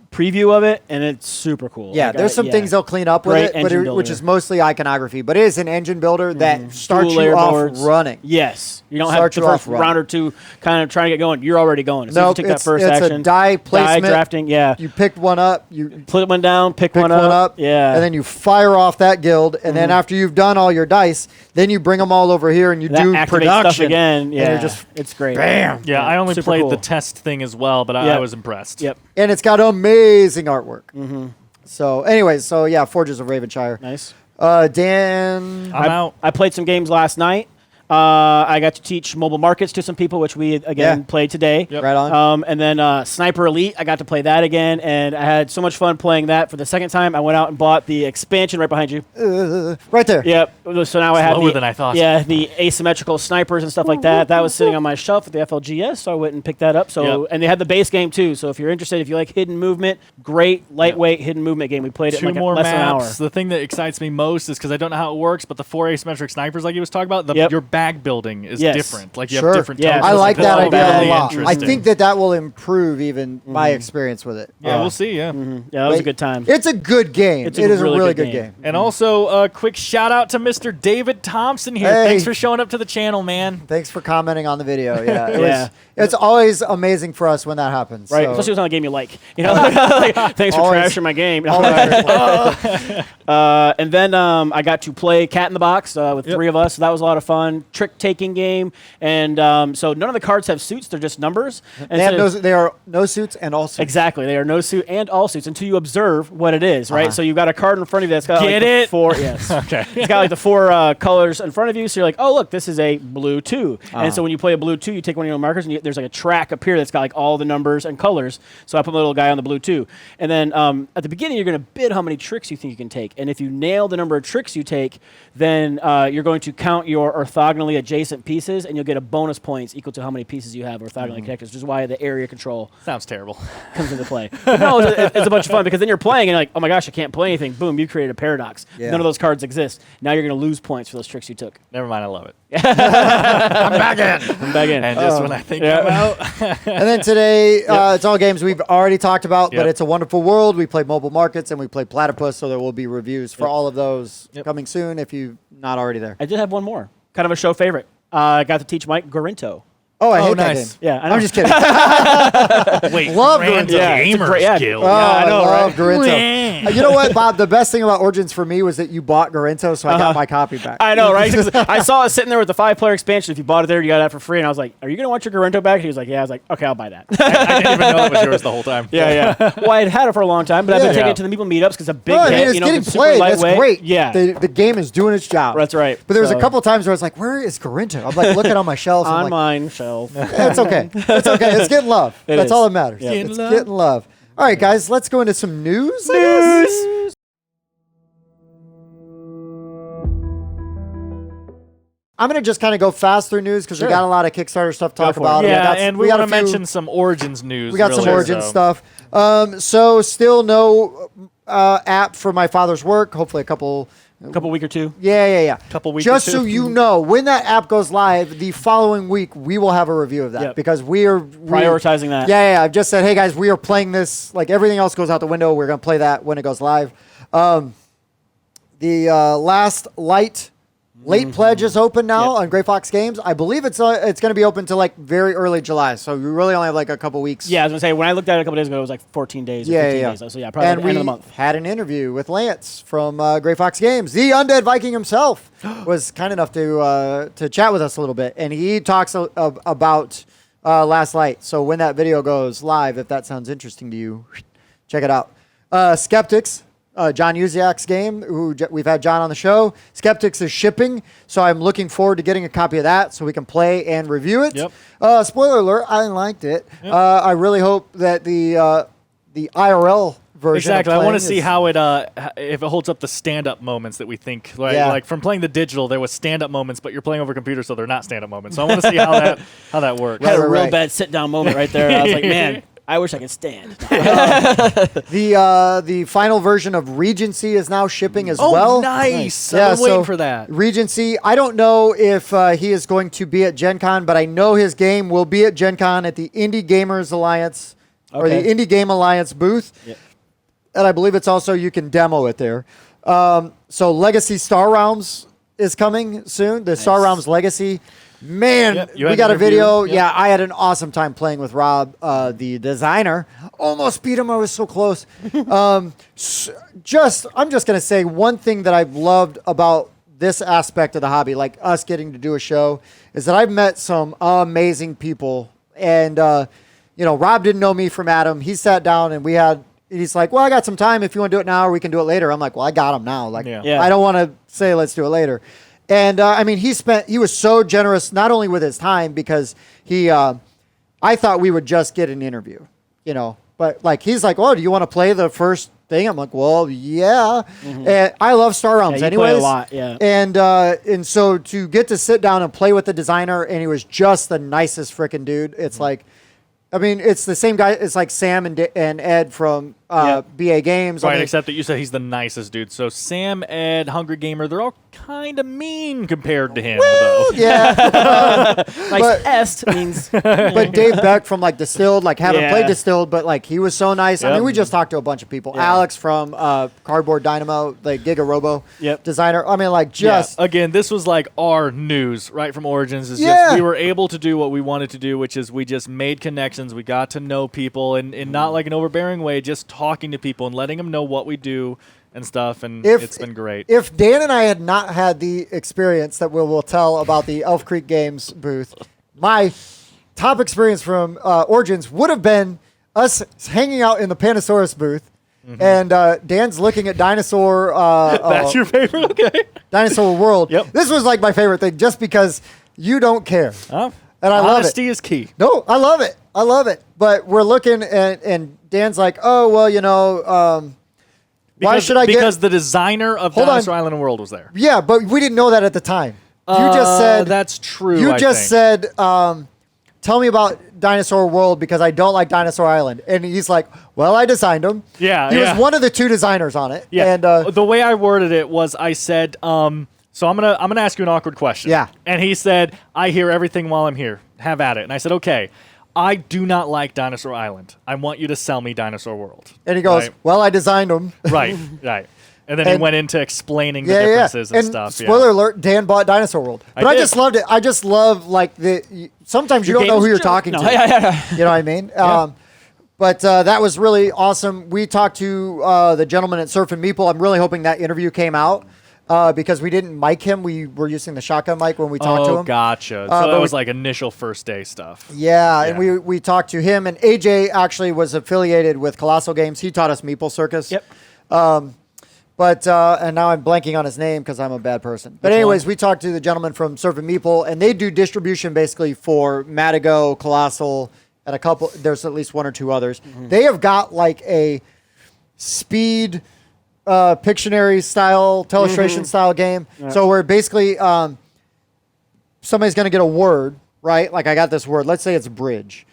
preview of it, and it's super cool. Yeah, there's some things they'll clean up with Great it, engine builder. which is mostly iconography. But it is an engine builder that starts Dual you layer off boards. running. Yes. You don't have Starts the you first off running. round or two kind of trying to get going. You're already going. As soon as Nope, you take that first it's action. a die placement. Die drafting, yeah. You picked one up. You Put one down, pick pick one one up. up, Yeah. and then you fire off that guild, and then after you've done all your dice, then you bring them all over here and you that do activates production stuff again. Yeah. and you're just it's great. bam. Yeah, I only Super played cool. the test thing as well, but I was impressed. Yep. And it's got amazing artwork. So, anyways, yeah, Forges of Ravenshire. Nice. Dan, I'm out. I played some games last night. I got to teach mobile markets to some people, which we again played today. Yep. right on. And then Sniper Elite, I got to play that again, and I had so much fun playing that for the second time. I went out and bought the expansion right behind you. Right there. Yep. So now I have Slower than I thought. Yeah, the asymmetrical snipers and stuff like that. That was sitting on my shelf at the FLGS, so I went and picked that up. So and they had the base game too. So if you're interested, if you like hidden movement, great lightweight hidden movement game. We played it in Two like more less than an hour. maps. The thing that excites me most is because I don't know how it works, but the 4 asymmetric snipers, like you was talking about, your bag building is different. Like you Sure. have different. Yeah, tokens. I like That's that all idea really a lot. I interesting. think that will improve even my experience with it. Yeah, we'll see. Yeah. Yeah, that was a good time. It's a good game. It's It a is really a really good good game. game. And also, a quick shout out to Mr. David Thompson here. Hey. Thanks for showing up to the channel, man. Thanks for commenting on the video. Yeah, Yeah. It's always amazing for us when that happens. Right, So. especially if it's on a game you like. You know, like, thanks for Always- trashing my game. Always- And then I got to play Cat in the Box with 3 of us. So that was a lot of fun. Trick-taking game. And so none of the cards have suits. They're just numbers. And They have so- they are no suits and all suits. Exactly. They are no suit and all suits until you observe what it is, right? So you've got a card in front of you that's got Get like the it? 4. Yes. Okay. It's got like the 4 colors in front of you. So you're like, oh, look, this is a blue 2. And so when you play a blue 2, you take one of your markers and there's like a track up here that's got like all the numbers and colors. So I put my little guy on the blue 2. And then at the beginning, you're going to bid how many tricks you think you can take. And if you nail the number of tricks you take, then you're going to count your orthogonally adjacent pieces and you'll get a bonus points equal to how many pieces you have orthogonally connected, which is why the area control Sounds terrible. comes into play. But no, it's a bunch of fun because then you're playing and you're like, oh my gosh, I can't play anything. Boom, you created a paradox. Yeah. None of those cards exist. Now you're going to lose points for those tricks you took. Never mind. I love it. I'm back in. I'm back in. And just when I think I'm out, And then today, it's all games we've already talked about, but Yep. It's a Wonderful World. We played Mobile Markets and we played Platypus, so there will be reviews for all of those coming soon if you're not already there. I did have one more. Kind of a show favorite. I got to teach Mike Garinto. Oh, I Oh, hate nice. that game. Yeah, I know. I'm just kidding. wait, Love Grand Garinto. Yeah, it's a Gamers great- yeah. Guild. Oh, I know, I love right? Garinto. You know what, Bob? The best thing about Origins for me was that you bought Garinto, so I got my copy back. I know, right? 'Cause I saw it sitting there with the 5-player expansion. If you bought it there, you got that for free. And I was like, are you going to want your Garinto back? And he was like, yeah. I was like, okay, I'll buy that. I didn't even know it was yours the whole time. Yeah. Well, I had had it for a long time, but I've been Yeah. taking it to the Meeple meetups because it's a big No, I mean, hit. it's You know, getting it's super played. That's lightweight. great. Yeah. The game is doing its job. That's right. But there was a So- couple times where I was like, where is Garinto? I'm like looking on my shelf. on I'm like, mine shelf. it's okay. It's okay. It's getting love. That's is. all that matters. Yeah. It's Getting love. getting love. All right, guys, let's go into some news. I guess. I'm going to just kind of go fast through news because we got a lot of Kickstarter stuff to talk for it. about. Yeah, we got want to a few- mention some Origins news. We got some really, Origin so. stuff. So still no app for my father's work. Hopefully a couple. A couple week or two. Yeah. Couple weeks Just or so two. you know, when that app goes live, the following week we will have a review of that Yep. because we are Prioritizing that. Yeah. I've just said, hey guys, we are playing this. Like everything else goes out the window. We're gonna play that when it goes live. The Last Light late pledge is open now on Gray Fox Games. I believe it's going to be open to like very early July. So you really only have like a couple weeks. Yeah, I was going to say, when I looked at it a couple days ago, it was like 14 days or 15 days. So yeah, probably And at the end of the we month. had an interview with Lance from Gray Fox Games. The Undead Viking himself was kind enough to chat with us a little bit. And he talks about Last Light. So when that video goes live, if that sounds interesting to you, check it out. Skeptics John Uziak's game. We've had John on the show. Skeptics is shipping, so I'm looking forward to getting a copy of that so we can play and review it. Yep. Spoiler alert, I liked it. Yep. I really hope that the IRL version. Exactly. I want to see how it if it holds up the stand-up moments that we think. Like from playing the digital, there was stand-up moments, but you're playing over computer, so they're not stand-up moments. So I want to see how that works. I had a real bad sit-down moment right there. I was like, man, I wish I could stand. The final version of Regency is now shipping as well. Oh, nice. Yeah, I'm waiting for that. Regency, I don't know if he is going to be at Gen Con, but I know his game will be at Gen Con at the Indie Gamers Alliance or the Indie Game Alliance booth. Yep. And I believe it's also, you can demo it there. So Legacy Star Realms is coming soon. The Star Realms Legacy. Man, we got a video. Yep. Yeah, I had an awesome time playing with Rob, the designer. Almost beat him. I was so close. I'm just going to say one thing that I've loved about this aspect of the hobby, like us getting to do a show, is that I've met some amazing people. And, Rob didn't know me from Adam. He sat down and he's like, well, I got some time. If you want to do it now or we can do it later. I'm like, well, I got him now. Like, I don't want to say let's do it later. And, he was so generous, not only with his time, because I thought we would just get an interview, but like, he's like, oh, do you want to play the first thing? I'm like, well, yeah. Mm-hmm. And I love Star Realms anyways. Play a lot, yeah. And so to get to sit down and play with the designer, and he was just the nicest freaking dude. It's like, it's the same guy. It's like Sam and Ed from BA Games. Right, except that you said he's the nicest dude. So Sam, Ed, Hungry Gamer, they're all kind of mean compared to him. Well, yeah. Est means... But Dave Beck from Distilled, haven't played Distilled, but he was so nice. Yep. We just talked to a bunch of people. Yeah. Alex from Cardboard Dynamo, the Giga-Robo designer. Again, this was our news, right, from Origins. Just we were able to do what we wanted to do, which is we just made connections. We got to know people, and not like an overbearing way, just talking to people and letting them know what we do and stuff, and it's been great. If Dan and I had not had the experience that we'll tell about the Elf Creek Games booth, my top experience from Origins would have been us hanging out in the Pandasaurus booth, and Dan's looking at Dinosaur... That's your favorite? Okay. Dinosaur World. Yep. This was my favorite thing, just because you don't care. Oh. And I love it. Honesty is key. No, I love it. I love it. But we're looking, and Dan's like, oh, well, why should I get... Because the designer of Dinosaur Island and World was there. Yeah, but we didn't know that at the time. You just said... That's true, You just said, tell me about Dinosaur World because I don't like Dinosaur Island. And he's like, well, I designed them. Yeah, He was one of the two designers on it. Yeah. And the way I worded it was I said... So I'm gonna ask you an awkward question. Yeah. And he said, I hear everything while I'm here. Have at it. And I said, okay. I do not like Dinosaur Island. I want you to sell me Dinosaur World. And he goes, well, I designed them. Right. And then he went into explaining the differences and stuff. Spoiler alert, Dan bought Dinosaur World. But I just loved it. I just love, sometimes you don't know who you're talking to. You know what I mean? Yeah. But that was really awesome. We talked to the gentleman at Surf and Meeple. I'm really hoping that interview came out. Because we didn't mic him. We were using the shotgun mic when we talked to him. Oh, gotcha. So that was initial first day stuff. Yeah, and we talked to him. And AJ actually was affiliated with Colossal Games. He taught us Meeple Circus. Yep. And now I'm blanking on his name because I'm a bad person. But anyways, we talked to the gentleman from Surf and Meeple, and they do distribution basically for Matago, Colossal, and a couple. There's at least one or two others. Mm-hmm. They have got a speed... Pictionary style, Telestration style game. Yeah. So where basically somebody's going to get a word, right? Like I got this word. Let's say it's bridge.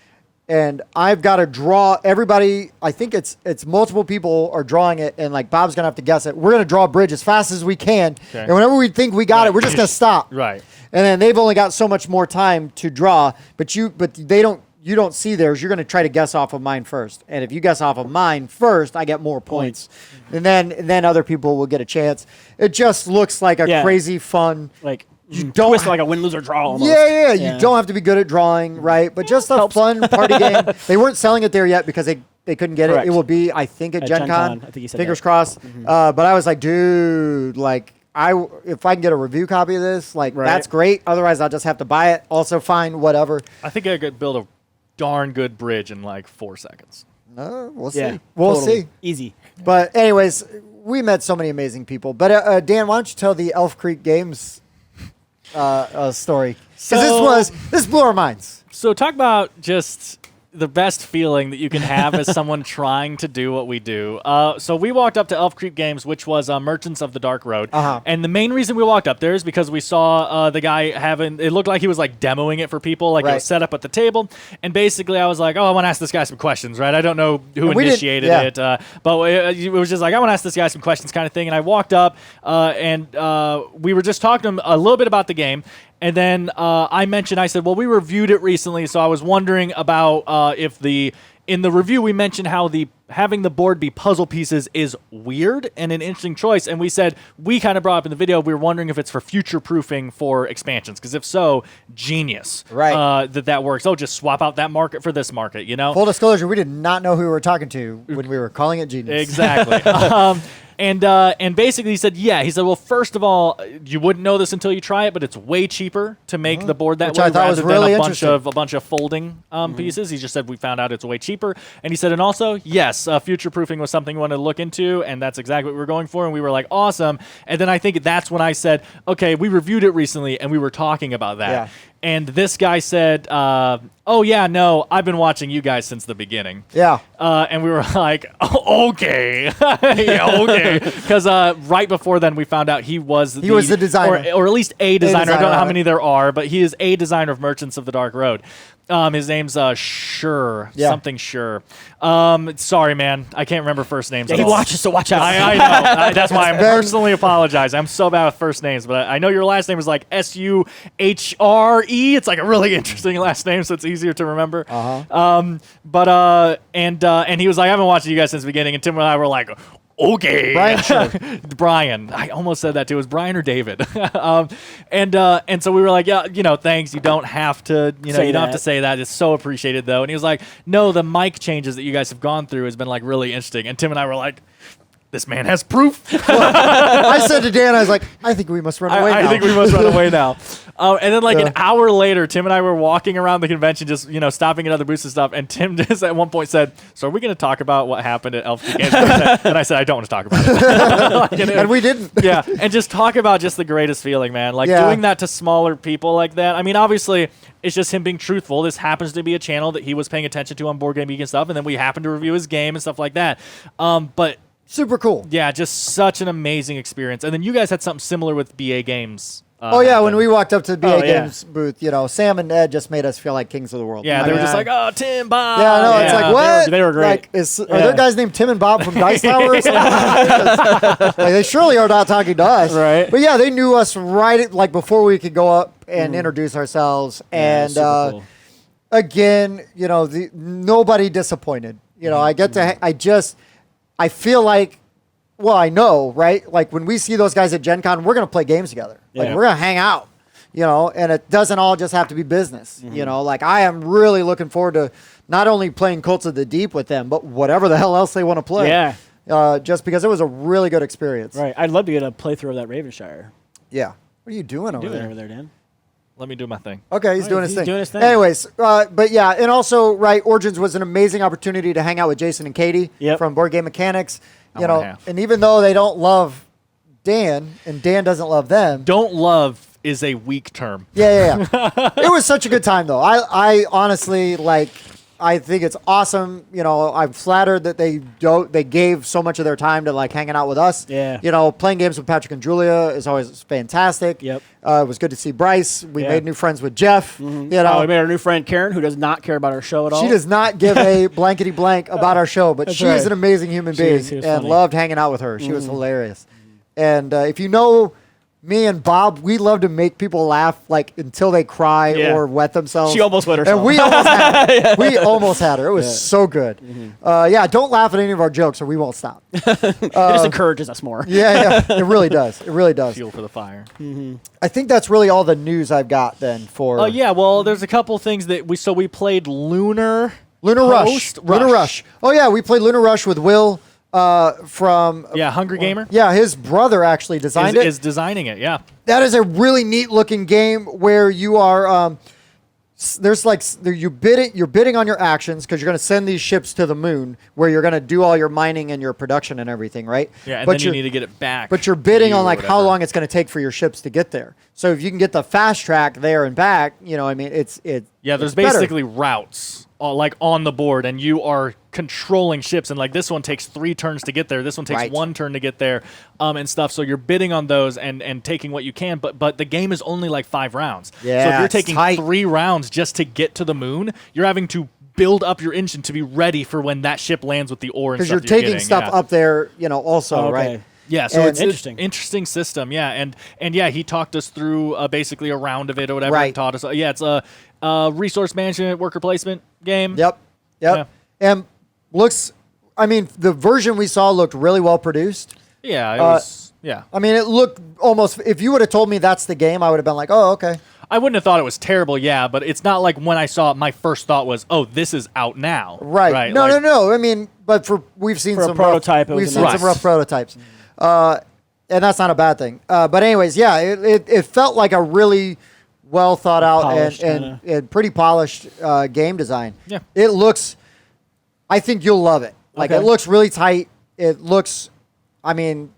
And I've got to draw everybody. I think it's multiple people are drawing it. And Bob's going to have to guess it. We're going to draw a bridge as fast as we can. Okay. And whenever we think we got it, we're just going to stop. Right. And then they've only got so much more time to draw. But they don't. You don't see theirs. You're going to try to guess off of mine first. And if you guess off of mine first, I get more points. And then other people will get a chance. It just looks like a crazy fun. You don't twist like a win, lose, or draw almost. Yeah. You don't have to be good at drawing, right? But just a fun party game. They weren't selling it there yet because they couldn't get it. It will be, I think, at Gen Con. I think you said Fingers crossed. Mm-hmm. But I was like, dude, if I can get a review copy of this, that's great. Otherwise, I'll just have to buy it. Also fine, whatever. I think I could build a darn good bridge in 4 seconds. We'll see. Yeah, We'll totally. see. Easy. But anyways, we met so many amazing people. But Dan, why don't you tell the Elf Creek Games story? Because this blew our minds. So talk about just the best feeling that you can have as someone trying to do what we do. So we walked up to Elf Creek Games, which was Merchants of the Dark Road. And the main reason we walked up there is because we saw the guy it looked like he was like demoing it for people, like it was set up at the table. And basically I was like, oh, I want to ask this guy some questions, right? I don't know who initiated it, but it was just like, I want to ask this guy some questions kind of thing. And I walked up and we were just talking to him a little bit about the game. And then I said, well, we reviewed it recently, so I was wondering about in the review we mentioned how having the board be puzzle pieces is weird and an interesting choice. And we said, we kind of brought up in the video, we were wondering if it's for future-proofing for expansions, because if so, genius. Right. That works. Oh, just swap out that market for this market, you know? Full disclosure, we did not know who we were talking to when we were calling it genius. Exactly. And basically he said, he said, well, first of all, you wouldn't know this until you try it, but it's way cheaper to make the board that Which way I thought was rather really than interesting. a bunch of folding pieces. He just said we found out it's way cheaper. And he said, and also, yes, future proofing was something we wanted to look into, and that's exactly what we were going for. And we were like, awesome. And then I think that's when I said, okay, we reviewed it recently, and we were talking about that. Yeah. And this guy said, oh, yeah, no, I've been watching you guys since the beginning. Yeah. And we were like, oh, okay. Yeah, okay. Because right before then, we found out he was the designer. Or at least a designer. I don't know how of it. many there are, but he is a designer of Merchants of the Dark Road. His name's Sure. Yeah. Something Sure. Sorry, man. I can't remember first names. Yeah, he watches, so watch out. I know. That's why I'm personally apologizing. I'm so bad with first names, but I know your last name is like Suhre. It's like a really interesting last name, so it's easier to remember. And he was like, I haven't watched you guys since the beginning, and Tim and I were like, okay. Brian, sure. Brian. I almost said that too. It was Brian or David. And so we were like, yeah, thanks. You don't have to, you don't have to say that. It's so appreciated though. And he was like, no, the mic changes that you guys have gone through has been like really interesting. And Tim and I were like, this man has proof. I said to Dan, I was like, I think we must run away now. I think we must run away now. And then like an hour later, Tim and I were walking around the convention, just, stopping at other booths and stuff. And Tim just at one point said, so are we going to talk about what happened at Elf Creek Games? And I said, I don't want to talk about it. And we didn't. Yeah. And just talk about just the greatest feeling, man. Like doing that to smaller people like that. I mean, obviously, it's just him being truthful. This happens to be a channel that he was paying attention to on Board Game Geek and stuff. And then we happened to review his game and stuff like that. But super cool. yeah, just such an amazing experience. And then you guys had something similar with BA Games. When we walked up to the BA Games booth, Sam and Ed just made us feel like kings of the world. Yeah, they were just like, oh, Tim, Bob. Yeah, no, it's like, what? They were great. Like, are there guys named Tim and Bob from Dice Tower or something? Like, they surely are not talking to us. Right. But yeah, they knew us right, like, before we could go up and introduce ourselves. And super cool. again, nobody disappointed. I feel like, well, I know, right? Like when we see those guys at Gen Con, we're going to play games together. Like we're going to hang out, and it doesn't all just have to be business. Like I am really looking forward to not only playing Cults of the Deep with them, but whatever the hell else they want to play. Yeah. Just because it was a really good experience. Right. I'd love to get a playthrough of that Ravenshire. Yeah. What are you doing over Doing there? over there, Dan. Let me do my thing. Okay, he's doing his he's thing. doing his thing. Anyways, but yeah, and also, right, Origins was an amazing opportunity to hang out with Jason and Katie from Board Game Mechanics. And even though they don't love Dan, and Dan doesn't love them. Don't love is a weak term. Yeah. It was such a good time, though. I honestly, I think it's awesome. I'm flattered that they gave so much of their time to hanging out with us. Yeah. Playing games with Patrick and Julia is always fantastic. Yep. It was good to see Bryce. We made new friends with Jeff. We made our new friend Karen, who does not care about our show at all. She does not give a blankety blank about our show, but she is an amazing human being She was and funny. loved hanging out with her. She was hilarious. And if you know me and Bob, we love to make people laugh until they cry or wet themselves. She almost wet herself. And we almost had her. We almost had her. It was so good. Don't laugh at any of our jokes or we won't stop. It just encourages us more. Yeah. It really does. It really does. Fuel for the fire. I think that's really all the news I've got then for... Oh, yeah. Well, there's a couple things that we played Lunar Rush. Lunar Rush. Oh, yeah. We played Lunar Rush with Will from... Hungry Gamer. Yeah, his brother actually designed it. Is designing it, yeah. That is a really neat looking game where you are you're bidding on your actions because you're going to send these ships to the moon where you're going to do all your mining and your production and everything, right? Yeah, and but then you need to get it back. But you're bidding on like how whatever. long it's going to take for your ships to get there. So if you can get the fast track there and back, you know, I mean, it's Yeah, there's it's better. basically routes like on the board, and you are controlling ships. And like this one takes 3 turns to get there. This one takes Right. 1 turn to get there, and stuff. So you're bidding on those and taking what you can. But the game is only like 5 rounds. Yeah, So if you're it's taking tight. 3 rounds just to get to the moon, you're having to build up your engine to be ready for when that ship lands with the ore and Because stuff. you're taking getting. stuff Yeah. up there, you know, also, Okay. right? Yeah, so And- it's Interesting. interesting system. Yeah, and yeah, he talked us through basically a round of it or whatever. Right. And taught us. Yeah, it's a resource management, worker placement game. Yep. And looks, I mean, the version we saw looked really well produced. Yeah, it was. Yeah, I mean, it looked almost, if you would have told me that's the game, I would have been like, oh, okay. I wouldn't have thought it was terrible. Yeah, but it's not like when I saw it, my first thought was, "Oh, this is out now." Right. No, like, no. I mean, but we've seen For a some prototype, it rough, was we've a seen nice- some rough prototypes, and that's not a bad thing. But anyways, yeah, it felt like a really well thought out Polished, and pretty polished game design. Yeah. It looks. I think you'll love it. Like Okay. it looks really tight. It looks. I mean,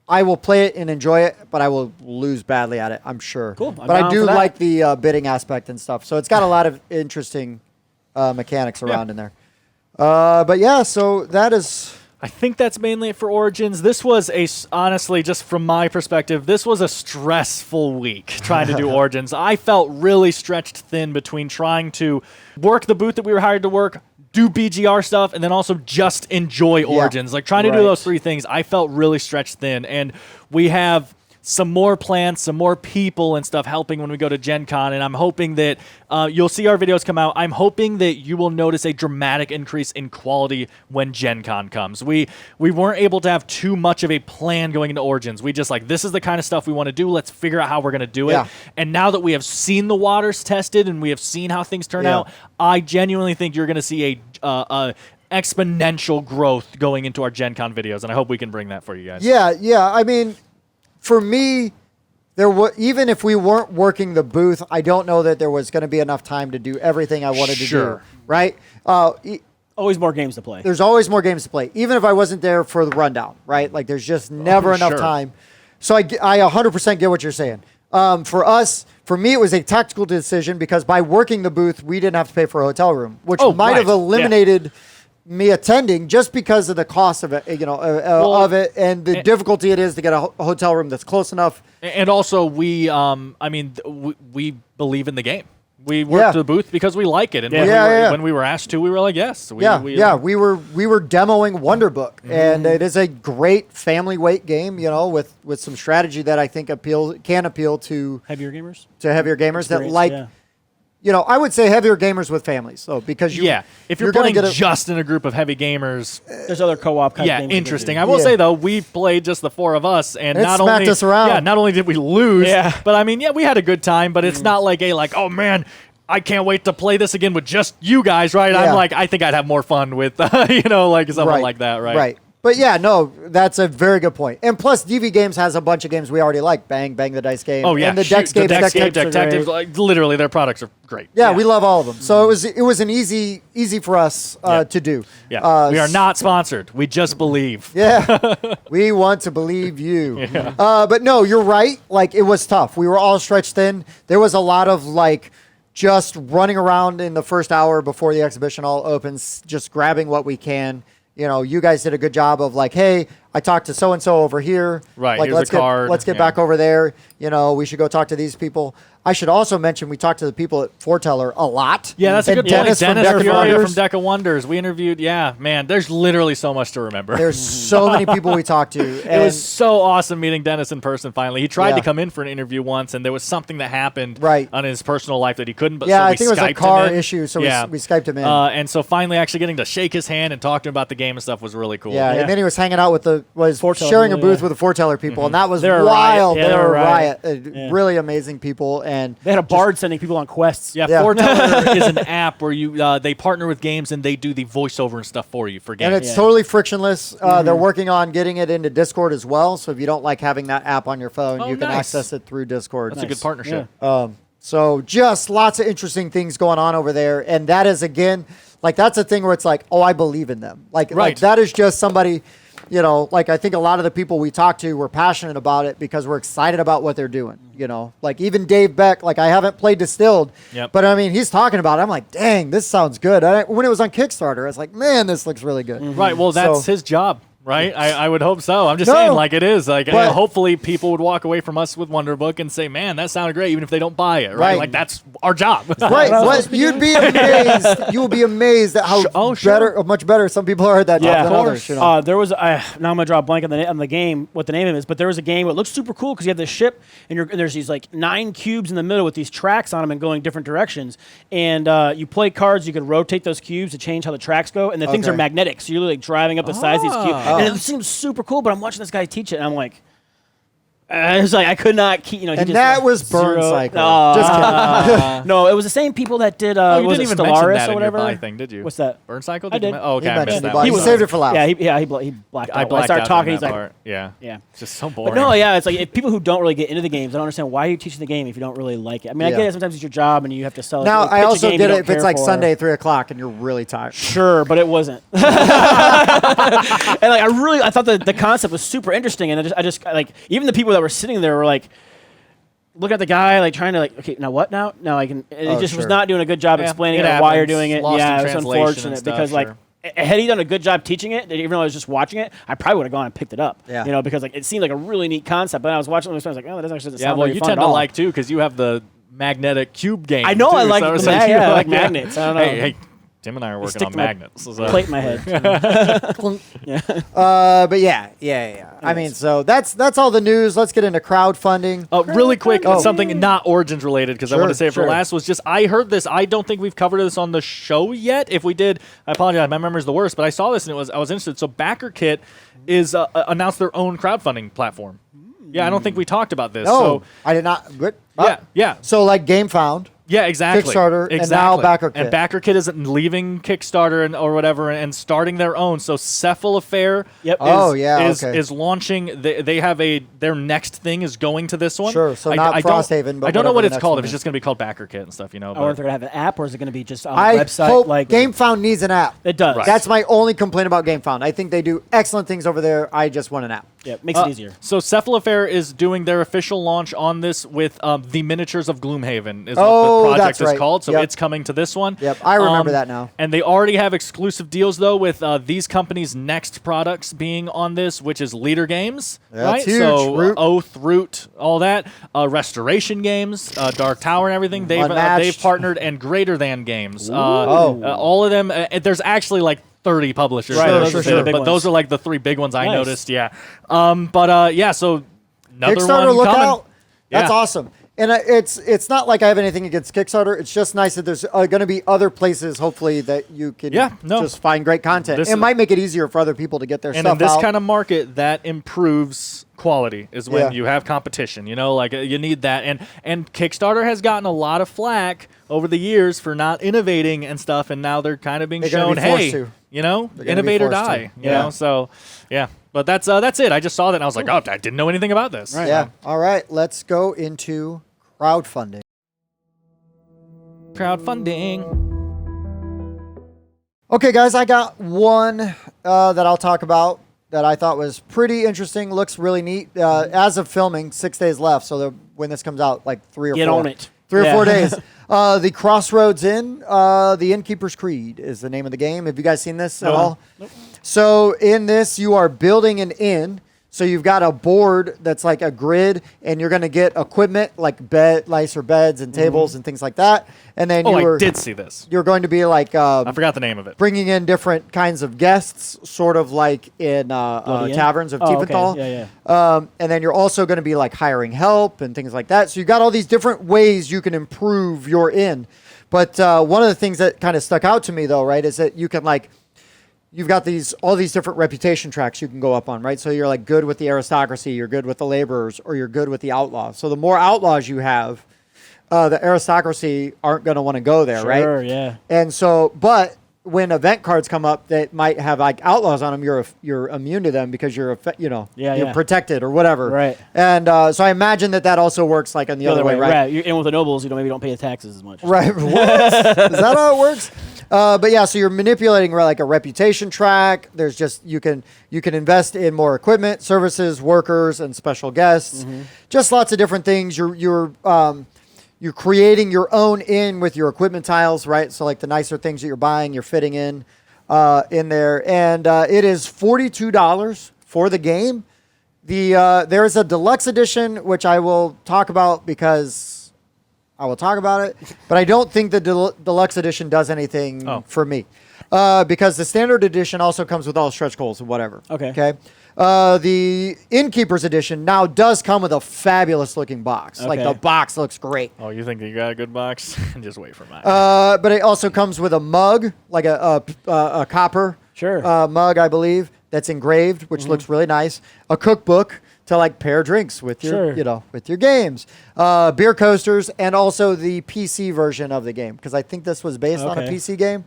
I will play it and enjoy it, but I will lose badly at it, I'm sure. Cool. I'm But I down do for that. like the bidding aspect and stuff. So it's got a lot of interesting mechanics around in there. But yeah, so that is. I think that's mainly it for Origins. This was honestly, just from my perspective, this was a stressful week trying to do Origins. I felt really stretched thin between trying to work the booth that we were hired to work, do BGR stuff, and then also just enjoy Origins. Like trying to do Right. those 3 things, I felt really stretched thin. And we have some more plans, some more people and stuff helping when we go to Gen Con, and I'm hoping that you'll see our videos come out. I'm hoping that you will notice a dramatic increase in quality when Gen Con comes. We weren't able to have too much of a plan going into Origins. We just like, this is the kind of stuff we want to do. Let's figure out how we're going to do it. Yeah. And now that we have seen the waters tested and we have seen how things turn Yeah. out, I genuinely think you're going to see a exponential growth going into our Gen Con videos, and I hope we can bring that for you guys. Yeah. I mean, for me, even if we weren't working the booth, I don't know that there was going to be enough time to do everything I wanted to do. Sure. Right? Always more games to play. There's always more games to play, even if I wasn't there for the rundown. Right? Like there's just never enough sure. time. So I 100% get what you're saying. For me, it was a tactical decision because by working the booth, we didn't have to pay for a hotel room, which might have right. eliminated me attending just because of the cost of it, of it and the difficulty it is to get a hotel room that's close enough. And also, we believe in the game. We worked the booth because we like it, and when we were asked to, we were like, yes. We were demoing Wonderbook, and it is a great family weight game, you know, with some strategy that I think can appeal to Heavier gamers? heavier gamers that Experience, like. yeah. You know, I would say heavier gamers with families, though, because if you're gonna playing get just in a group of heavy gamers, There's other co-op kind of games. interesting. I will say though, we played just the 4 of us, and It not smacked only us around. not only did we lose, Yeah. but I mean, we had a good time. But it's not like oh man, I can't wait to play this again with just you guys, right? Yeah. I'm like, I think I'd have more fun with like something like that, right? Right. But yeah, no, that's a very good point. And plus, DV Games has a bunch of games we already like. Bang the Dice Game. Oh yeah, and the shoot, Deckscape, Deckscape, Deckscapes are Detectives, great. like literally their products are great. Yeah, we love all of them. So it was an easy for us to do. Yeah, we are not sponsored. We just believe. Yeah, we want to believe you. But no, you're right. Like it was tough. We were all stretched thin. There was a lot of like just running around in the first hour before the exhibition all opens, just grabbing what we can. You know, you guys did a good job of like, hey, I talked to so and so over here. Right, Like, here's the card. let's get back over there. You know, we should go talk to these people. I should also mention we talked to the people at Foreteller a lot. Yeah, that's a And good point. Dennis from Dennis Deck of Furia Wonders. from Deck of Wonders. We interviewed. Yeah, man, there's literally so much to remember. There's so many people we talked to. It And was so awesome meeting Dennis in person finally. He tried Yeah. to come in for an interview once, and there was something that happened Right. on his personal life that he couldn't. But yeah, so we I think it was a Skyped car him in. issue, so yeah. we Skyped him in. And so finally actually getting to shake his hand and talk to him about the game and stuff was really cool. Yeah, and then he was hanging out with Foreteller sharing a people, booth yeah. with the Foreteller people, and that was They're a riot. wild. Yeah, they were a riot. Yeah. Really amazing people, and They had a bard sending people on quests. Yeah, Yeah. Foreteller is an app where you they partner with games and they do the voiceover and stuff for you for games. and it's totally frictionless. They're working on getting it into Discord as well. So if you don't like having that app on your phone, Oh, you can nice. access it through Discord. That's a good partnership. So just lots of interesting things going on over there. And that is, again, like that's a thing where it's like, oh, I believe in them. Like that is just somebody, you know, like I think a lot of the people we talk to were passionate about it because we're excited about what they're doing, you know, like even Dave Beck, like I haven't played Distilled, but I mean, he's talking about it. I'm like, dang, this sounds good. When it was on Kickstarter, I was like, man, this looks really good. Right. Well, that's his job. Right, I would hope so. I'm just saying, like it is. Like hopefully, people would walk away from us with Wonderbook and say, "Man, that sounded great," even if they don't buy it. Right, like that's our job. Right. What you'd be amazed. You will be amazed at how much better some people are at that job than others. You know? There was now I'm gonna draw a blank on the game, what the name of it is, but there was a game that looks super cool because you have this ship and there's these like 9 cubes in the middle with these tracks on them and going different directions. And you play cards, you can rotate those cubes to change how the tracks go, and the things are magnetic, so you're like driving up the size of these cubes. And it seems super cool, but I'm watching this guy teach it, and I'm like, it's like I could not keep, you know. And that was Burncycle. Just kidding. No, it was the same people that did. You didn't even mention Stellaris that or whatever. in your buy thing, did you? What's that? Burncycle? I did. Oh, okay, I missed that. He saved it for last. Yeah, he blacked out. I started talking. He's like, yeah. It's just so boring. But no, it's like if people who don't really get into the games, I don't understand why you're teaching the game if you don't really like it. I mean, I get it. Sometimes it's your job and you have to sell it. Now, I also get it if it's like Sunday 3:00 and you're really tired. Sure, but it wasn't. And like I thought the concept was super interesting, and I just like even the people that were sitting there were like, look at the guy, like trying to like, okay, now what now? Now I can. It just was not doing a good job explaining why you're doing it. Yeah, it's unfortunate because like had he done a good job teaching it, even though I was just watching it, I probably would have gone and picked it up. Yeah. You know, because like it seemed like a really neat concept. But I was watching it, I was like, oh, that doesn't actually sound very fun. You tend to like too because you have the magnetic cube game. I know, too, I like so the I like magnets. I don't know. Hey, Tim and I are working on magnets. Plate in my head. But yeah. I mean, so that's all the news. Let's get into crowdfunding. Really quick, something not Origins related because I want to say it for last was just I heard this. I don't think we've covered this on the show yet. If we did, I apologize. My memory is the worst. But I saw this and I was interested. So BackerKit is announced their own crowdfunding platform. Yeah, I don't think we talked about this. No, I did not. Good. Yeah. So like GameFound. Yeah, exactly. Kickstarter, and now BackerKit. And BackerKit is leaving Kickstarter or whatever and starting their own. So Cephalofair is launching. They have their next thing is going to this one. Sure, so not Frosthaven, but I don't know what it's called. If it's just going to be called BackerKit and stuff, you know. I wonder if they're going to have an app or is it going to be just on the website? I hope GameFound needs an app. It does. Right. That's my only complaint about GameFound. I think they do excellent things over there. I just want an app. Yeah, it makes it easier. So Cephalofair is doing their official launch on this with the miniatures of Gloomhaven is what the project is called. So it's coming to this one. Yep, I remember that now. And they already have exclusive deals, though, with these companies' next products being on this, which is Leader Games. That's huge. So Oath, Root, all that. Restoration Games, Dark Tower and everything. They've partnered, and Greater Than Games. All of them. There's actually like 30 publishers. Right, sure. But those are like the 3 big ones I noticed. Yeah. So another Kickstarter, one look coming. out. That's awesome. And it's not like I have anything against Kickstarter. It's just nice that there's going to be other places, hopefully, that you can just find great content. It might make it easier for other people to get their stuff out. And in this kind of market, that improves quality is when you have competition. You know, like you need that. And Kickstarter has gotten a lot of flack over the years for not innovating and stuff, and now they're kind of being shown, hey, you know, innovate or die. You know, so yeah. But that's it. I just saw that and I was like, oh, I didn't know anything about this. Right. Yeah. All right, let's go into crowdfunding. Okay, guys, I got one that I'll talk about that I thought was pretty interesting. Looks really neat. As of filming, 6 days left. So when this comes out, like 3 or 4. Get on it. 3 or 4 days. The Crossroads Inn, the Innkeeper's Creed is the name of the game. Have you guys seen this at all? Nope. So in this, you are building an inn. So you've got a board that's like a grid, and you're going to get equipment like nicer beds and tables and things like that. And then I did see this. You're going to be like I forgot the name of it. Bringing in different kinds of guests, sort of like in taverns of Tiefenthal. Okay. Yeah. And then you're also going to be like hiring help and things like that. So you've got all these different ways you can improve your inn. But one of the things that kind of stuck out to me, though, right, is that you can like. You've got all these different reputation tracks you can go up on, right? So you're like good with the aristocracy, you're good with the laborers, or you're good with the outlaws. So the more outlaws you have, the aristocracy aren't going to want to go there, right? Sure, yeah. And so, but when event cards come up that might have like outlaws on them, you're immune to them because you're you're protected or whatever. Right. And so I imagine that also works like on the other way, right? And with the nobles, maybe don't pay the taxes as much. Right. What? Is that how it works? But yeah, so you're manipulating like a reputation track. There's just you can invest in more equipment, services, workers, and special guests. Just lots of different things. You're creating your own inn with your equipment tiles, right? So like the nicer things that you're buying, you're fitting in there, and it is $42 for the game. There is a deluxe edition which I will talk about because I will talk about it, but I don't think the deluxe edition does anything for me because the standard edition also comes with all stretch goals and whatever. Okay. The Innkeeper's edition now does come with a fabulous looking box. Like the box looks great. Oh, you think you got a good box? Just wait for mine. But it also comes with a mug, like a copper mug, I believe, that's engraved, which looks really nice. A cookbook to like pair drinks with your, with your games. Beer coasters, and also the PC version of the game, because I think this was based on a PC game.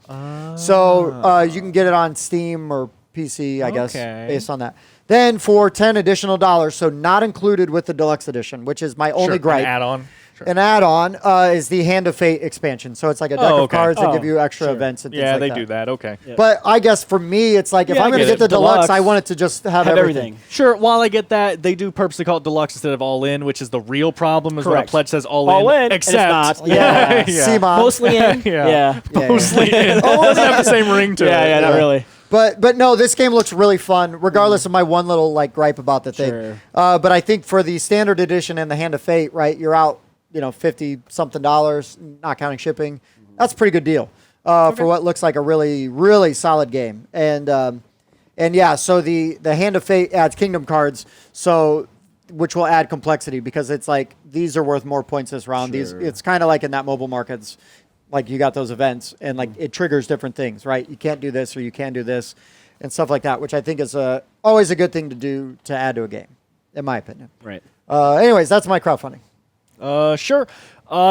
So you can get it on Steam or PC, I guess, based on that. Then for $10 additional, so not included with the deluxe edition, which is my only gripe. An add-on. An add-on is the Hand of Fate expansion. So it's like a deck of cards that give you extra events and things like that. Yeah, they do that. Okay. Yeah. But I guess for me, it's like if I'm going to get the deluxe, I want it to just have everything. Sure. While I get that, they do purposely call it deluxe instead of all in, which is the real problem. Is when a pledge says all in, except yeah, CMON. Mostly in. Mostly in. It doesn't have the same ring to it. Yeah, not really. But no, this game looks really fun, regardless of my one little like gripe about the thing. But I think for the standard edition and the Hand of Fate, right, you're out, $50-something, not counting shipping. That's a pretty good deal for what looks like a really, really solid game. And yeah, so the Hand of Fate adds kingdom cards, which will add complexity because it's like these are worth more points this round. It's kind of like in that mobile markets. Like you got those events and like it triggers different things, right? You can't do this or you can do this and stuff like that, which I think is always a good thing to do to add to a game, in my opinion. Right. Anyways, that's my crowdfunding. Sure.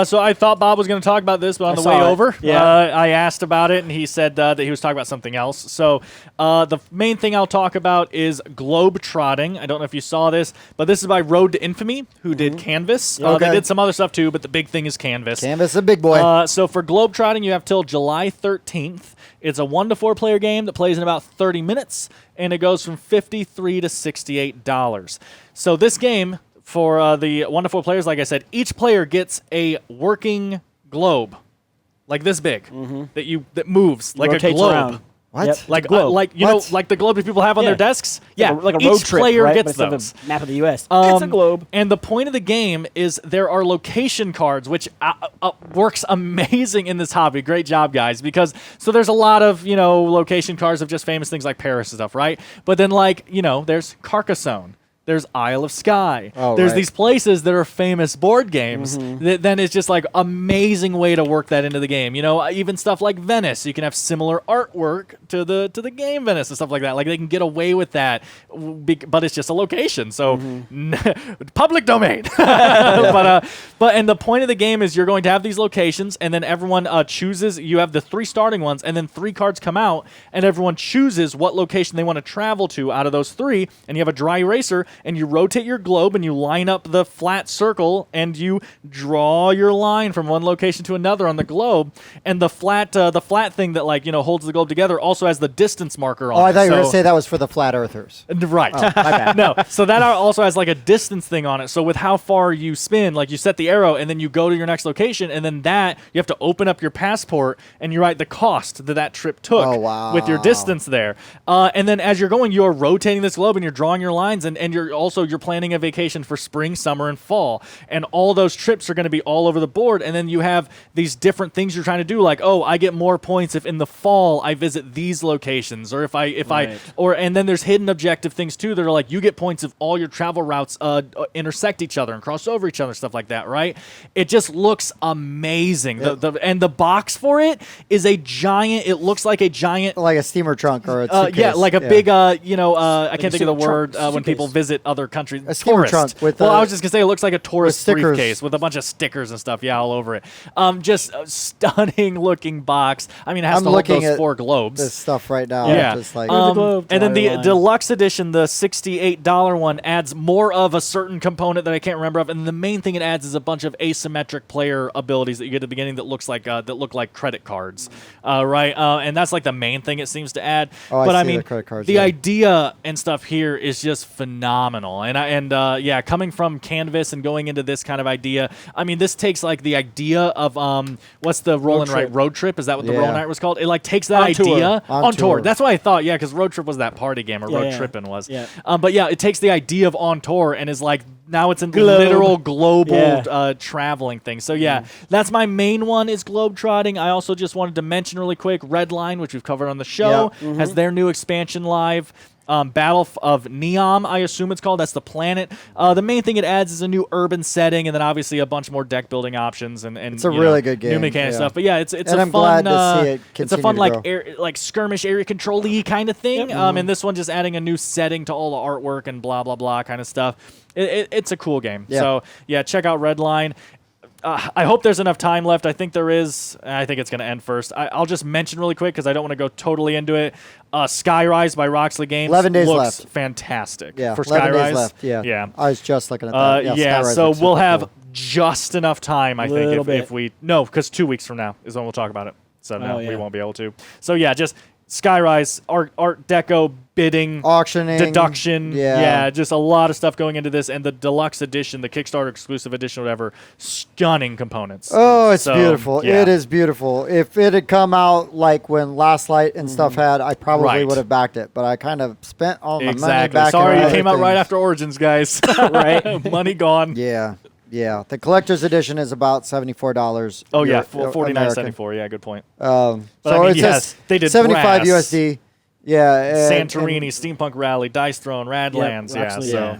So I thought Bob was going to talk about this, but on the way over, I asked about it, and he said that he was talking about something else. So the main thing I'll talk about is Globetrotting. I don't know if you saw this, but this is by Road to Infamy, who did Canvas. They did some other stuff too, but the big thing is Canvas. Canvas is a big boy. So for Globetrotting, you have till July 13th. It's a 1 to 4 player game that plays in about 30 minutes, and it goes from $53 to $68. So this game, for the 1 to 4 players, like I said, each player gets a working globe, like this big, that moves like a globe. Around. What? Yep. Like like the globes people have on their desks. Yeah, like a road each trip, player right? gets But those. the map of the U.S. It's a globe. And the point of the game is there are location cards, which works amazing in this hobby. Great job, guys. Because so there's a lot of location cards of just famous things like Paris and stuff, right? But then there's Carcassonne. There's Isle of Skye. There's these places that are famous board games that then is just like amazing way to work that into the game. Even stuff like Venice, you can have similar artwork to the game Venice and stuff like that. Like they can get away with that, but it's just a location. So public domain. But the point of the game is you're going to have these locations, and then everyone chooses. You have the 3 starting ones, and then 3 cards come out, and everyone chooses what location they want to travel to out of those 3, and you have a dry eraser. And you rotate your globe and you line up the flat circle and you draw your line from one location to another on the globe. And the flat thing that holds the globe together also has the distance marker on it. Oh, I thought you were going to say that was for the flat earthers. Right. Okay. No. So that also has like a distance thing on it. So with how far you spin, like you set the arrow and then you go to your next location, and then you have to open up your passport and you write the cost that trip took with your distance there. And then as you're going, you're rotating this globe and you're drawing your lines, and you're planning a vacation for spring, summer, and fall, and all those trips are going to be all over the board. And then you have these different things you're trying to do, like I get more points if in the fall I visit these locations, or and then there's hidden objective things too that are like you get points if all your travel routes intersect each other and cross over each other, stuff like that. Right? It just looks amazing. Yep. And the box for it is a giant. It looks like a giant, like a steamer trunk or a suitcase. like a big I can't think of the word when people visit visit other countries. A steamer trunk with I was just gonna say it looks like a tourist stickers. briefcase with a bunch of stickers and stuff, all over it. Just a stunning looking box. I mean, it has I'm to hold looking those at 4 globes. This stuff right now. Yeah. Just like, Where's the globe? And then the Redline. deluxe edition, the $68 one, adds more of a certain component that I can't remember of. And the main thing it adds is a bunch of asymmetric player abilities that you get at the beginning that look like credit cards, right? And that's like the main thing it seems to add. Oh, But I I see mean, the credit cards, the yeah. idea and stuff here is just phenomenal. And coming from Canvas and going into this kind of idea, I mean, this takes like the idea of what's the roll and write road trip? Is that what the roll and Yeah. write was called? It like takes that On tour. idea On tour. That's what I thought. Yeah, because road trip was that party game, or Yeah, road yeah. tripping was. Yeah. But yeah, it takes the idea of on tour and is like now it's a Globe. literal global Yeah. traveling thing. So yeah, that's my main one is Globetrotting. I also just wanted to mention really quick Redline, which we've covered on the show, has their new expansion live. Battle of Neom, I assume it's called. That's the planet. The main thing it adds is a new urban setting, and then obviously a bunch more deck building options and It's a really good game, new mechanic yeah. stuff. But yeah, it's And a I'm fun. glad to see it it's a continue fun to like grow. skirmish area control-y kind of thing. And this one just adding a new setting to all the artwork and blah blah blah kind of stuff. It's a cool game. Yeah. So yeah, check out Redline. I hope there's enough time left. I think there is. I think it's going to end first. I'll just mention really quick because I don't want to go totally into it. Skyrise by Roxley Games 11 days looks left. fantastic. Yeah, for 11 Skyrise. days left. Yeah. Yeah. I was just looking at that. Skyrise So looks we'll super have cool. just enough time, I think, Little bit. if we... No, because 2 weeks from now is when we'll talk about it. So no, Oh, yeah. we won't be able to. So yeah, just Skyrise, Art Deco, bidding, Auctioning. deduction. Yeah. Just a lot of stuff going into this. And the deluxe edition, the Kickstarter exclusive edition, whatever, stunning components. Oh, it's So, beautiful. yeah. It is beautiful. If it had come out like when Last Light and stuff had, I probably Right. would have backed it. But I kind of spent all my money Exactly. back. Sorry, in you other came out right things. after Origins, guys. Right. Money gone. Yeah. Yeah. The collector's edition is about $74. Oh, yeah, American. $49.74. Yeah, good point. So But, I mean, it yes, says they did 75 brass. USD. Yeah. Santorini, Steampunk Rally, Dice Throne, Radlands. Yeah, Roxley, so. yeah.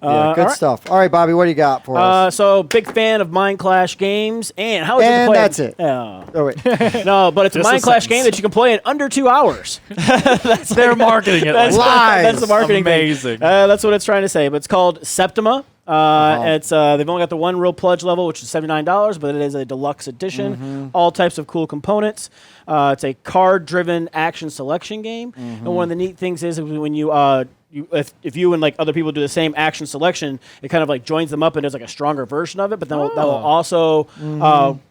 Yeah, good all right. stuff. All right, Bobby, what do you got for us? So big fan of Mind Clash games, and how is it to And play? that's it. Oh. Oh, wait. No, but it's a Just a Mind Clash sentence. game that you can play in under 2 hours. They're marketing it like That's, Lies. that's the marketing thing. Amazing. That's what it's trying to say. But it's called Septima. It's they've only got the one real pledge level, which is $79, but it is a deluxe edition. All types of cool components. It's a card-driven action selection game, and one of the neat things is when you if you and like other people do the same action selection, it kind of like joins them up and there's like a stronger version of it. But then that will also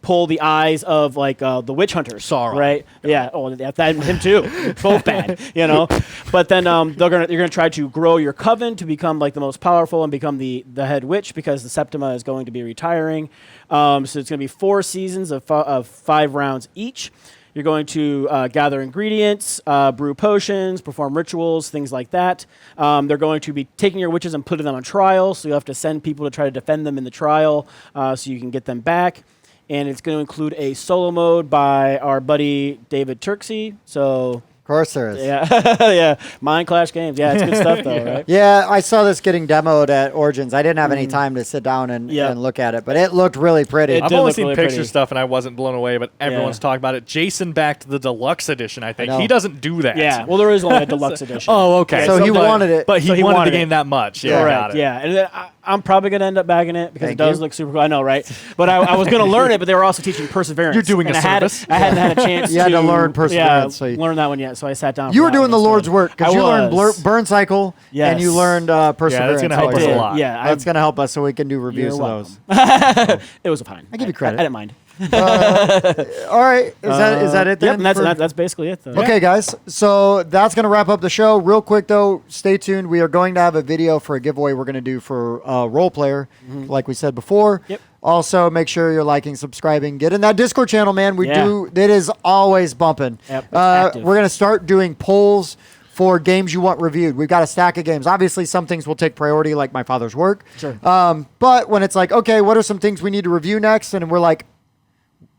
pull the eyes of like the witch hunters. Sauron. Right? Yeah. Oh, that him too. Both bad. You know. But then you're gonna try to grow your coven to become like the most powerful and become the head witch because the Septima is going to be retiring. So it's going to be 4 seasons of 5 rounds each. You're going to gather ingredients, brew potions, perform rituals, things like that. They're going to be taking your witches and putting them on trial, so you'll have to send people to try to defend them in the trial so you can get them back. And it's going to include a solo mode by our buddy David Turksey. So, Of course there is. yeah, yeah, Mind Clash games. Yeah, it's good stuff, though, right? Yeah, I saw this getting demoed at Origins. I didn't have any time to sit down and look at it, but it looked really pretty. It I've did only look seen really picture pretty. stuff and I wasn't blown away, but everyone's talking about it. Jason backed the deluxe edition, I think. know. He doesn't do that. Yeah, well, there is only a deluxe edition. Oh, okay. So he but- wanted it. But he So he wanted wanted the it. game that much. Yeah, Correct. got it. Yeah, and then I'm probably gonna end up bagging it because Thank it does you. look super cool. I know, right? But I was gonna learn it, but they were also teaching Perseverance. You're doing and a I had- service. I hadn't had a chance. You had to to learn Perseverance, Yeah, so you- learn that one yet. So I sat down. You for were that doing the one Lord's instead. work because I you learned was. Burncycle and you Yes. learned Perseverance. gonna help so us I a did. lot. Yeah, That's going to help us so we can do reviews You're of those. It was fine. I give you credit. I didn't mind. All right. Is that it then? Yep, for- that's basically it. Though. Okay, guys. So that's going to wrap up the show. Real quick, though, stay tuned. We are going to have a video for a giveaway we're going to do for Role Player, like we said before. Yep. Also, make sure you're liking, subscribing. Get in that Discord channel, man. We do. It is always bumping. Yep, it's active. We're going to start doing polls for games you want reviewed. We've got a stack of games. Obviously, some things will take priority, like My Father's Work. Sure. But when it's like, okay, what are some things we need to review next? And we're like,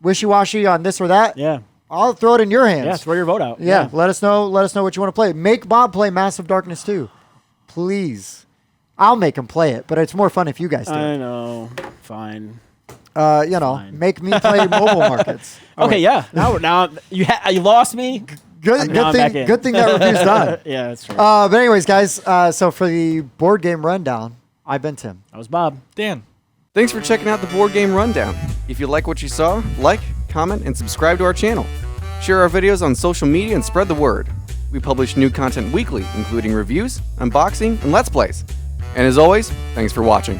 wishy-washy on this or that. Yeah. I'll throw it in your hands. Yeah. Throw your vote out. Yeah, let us know. Let us know what you want to play. Make Bob play Massive Darkness 2, please. I'll make him play it, but it's more fun if you guys do. I know. Fine. Fine. Make me play Mobile Markets. Okay. Yeah. Now you lost me. Good Now I'm back thing. in. Good thing that review's done. Yeah, that's true. But anyways, guys. So for the board game rundown, I've been Tim. That was Bob. Dan. Thanks for checking out the Board Game Rundown. If you like what you saw, like, comment, and subscribe to our channel. Share our videos on social media and spread the word. We publish new content weekly, including reviews, unboxing, and Let's Plays. And as always, thanks for watching.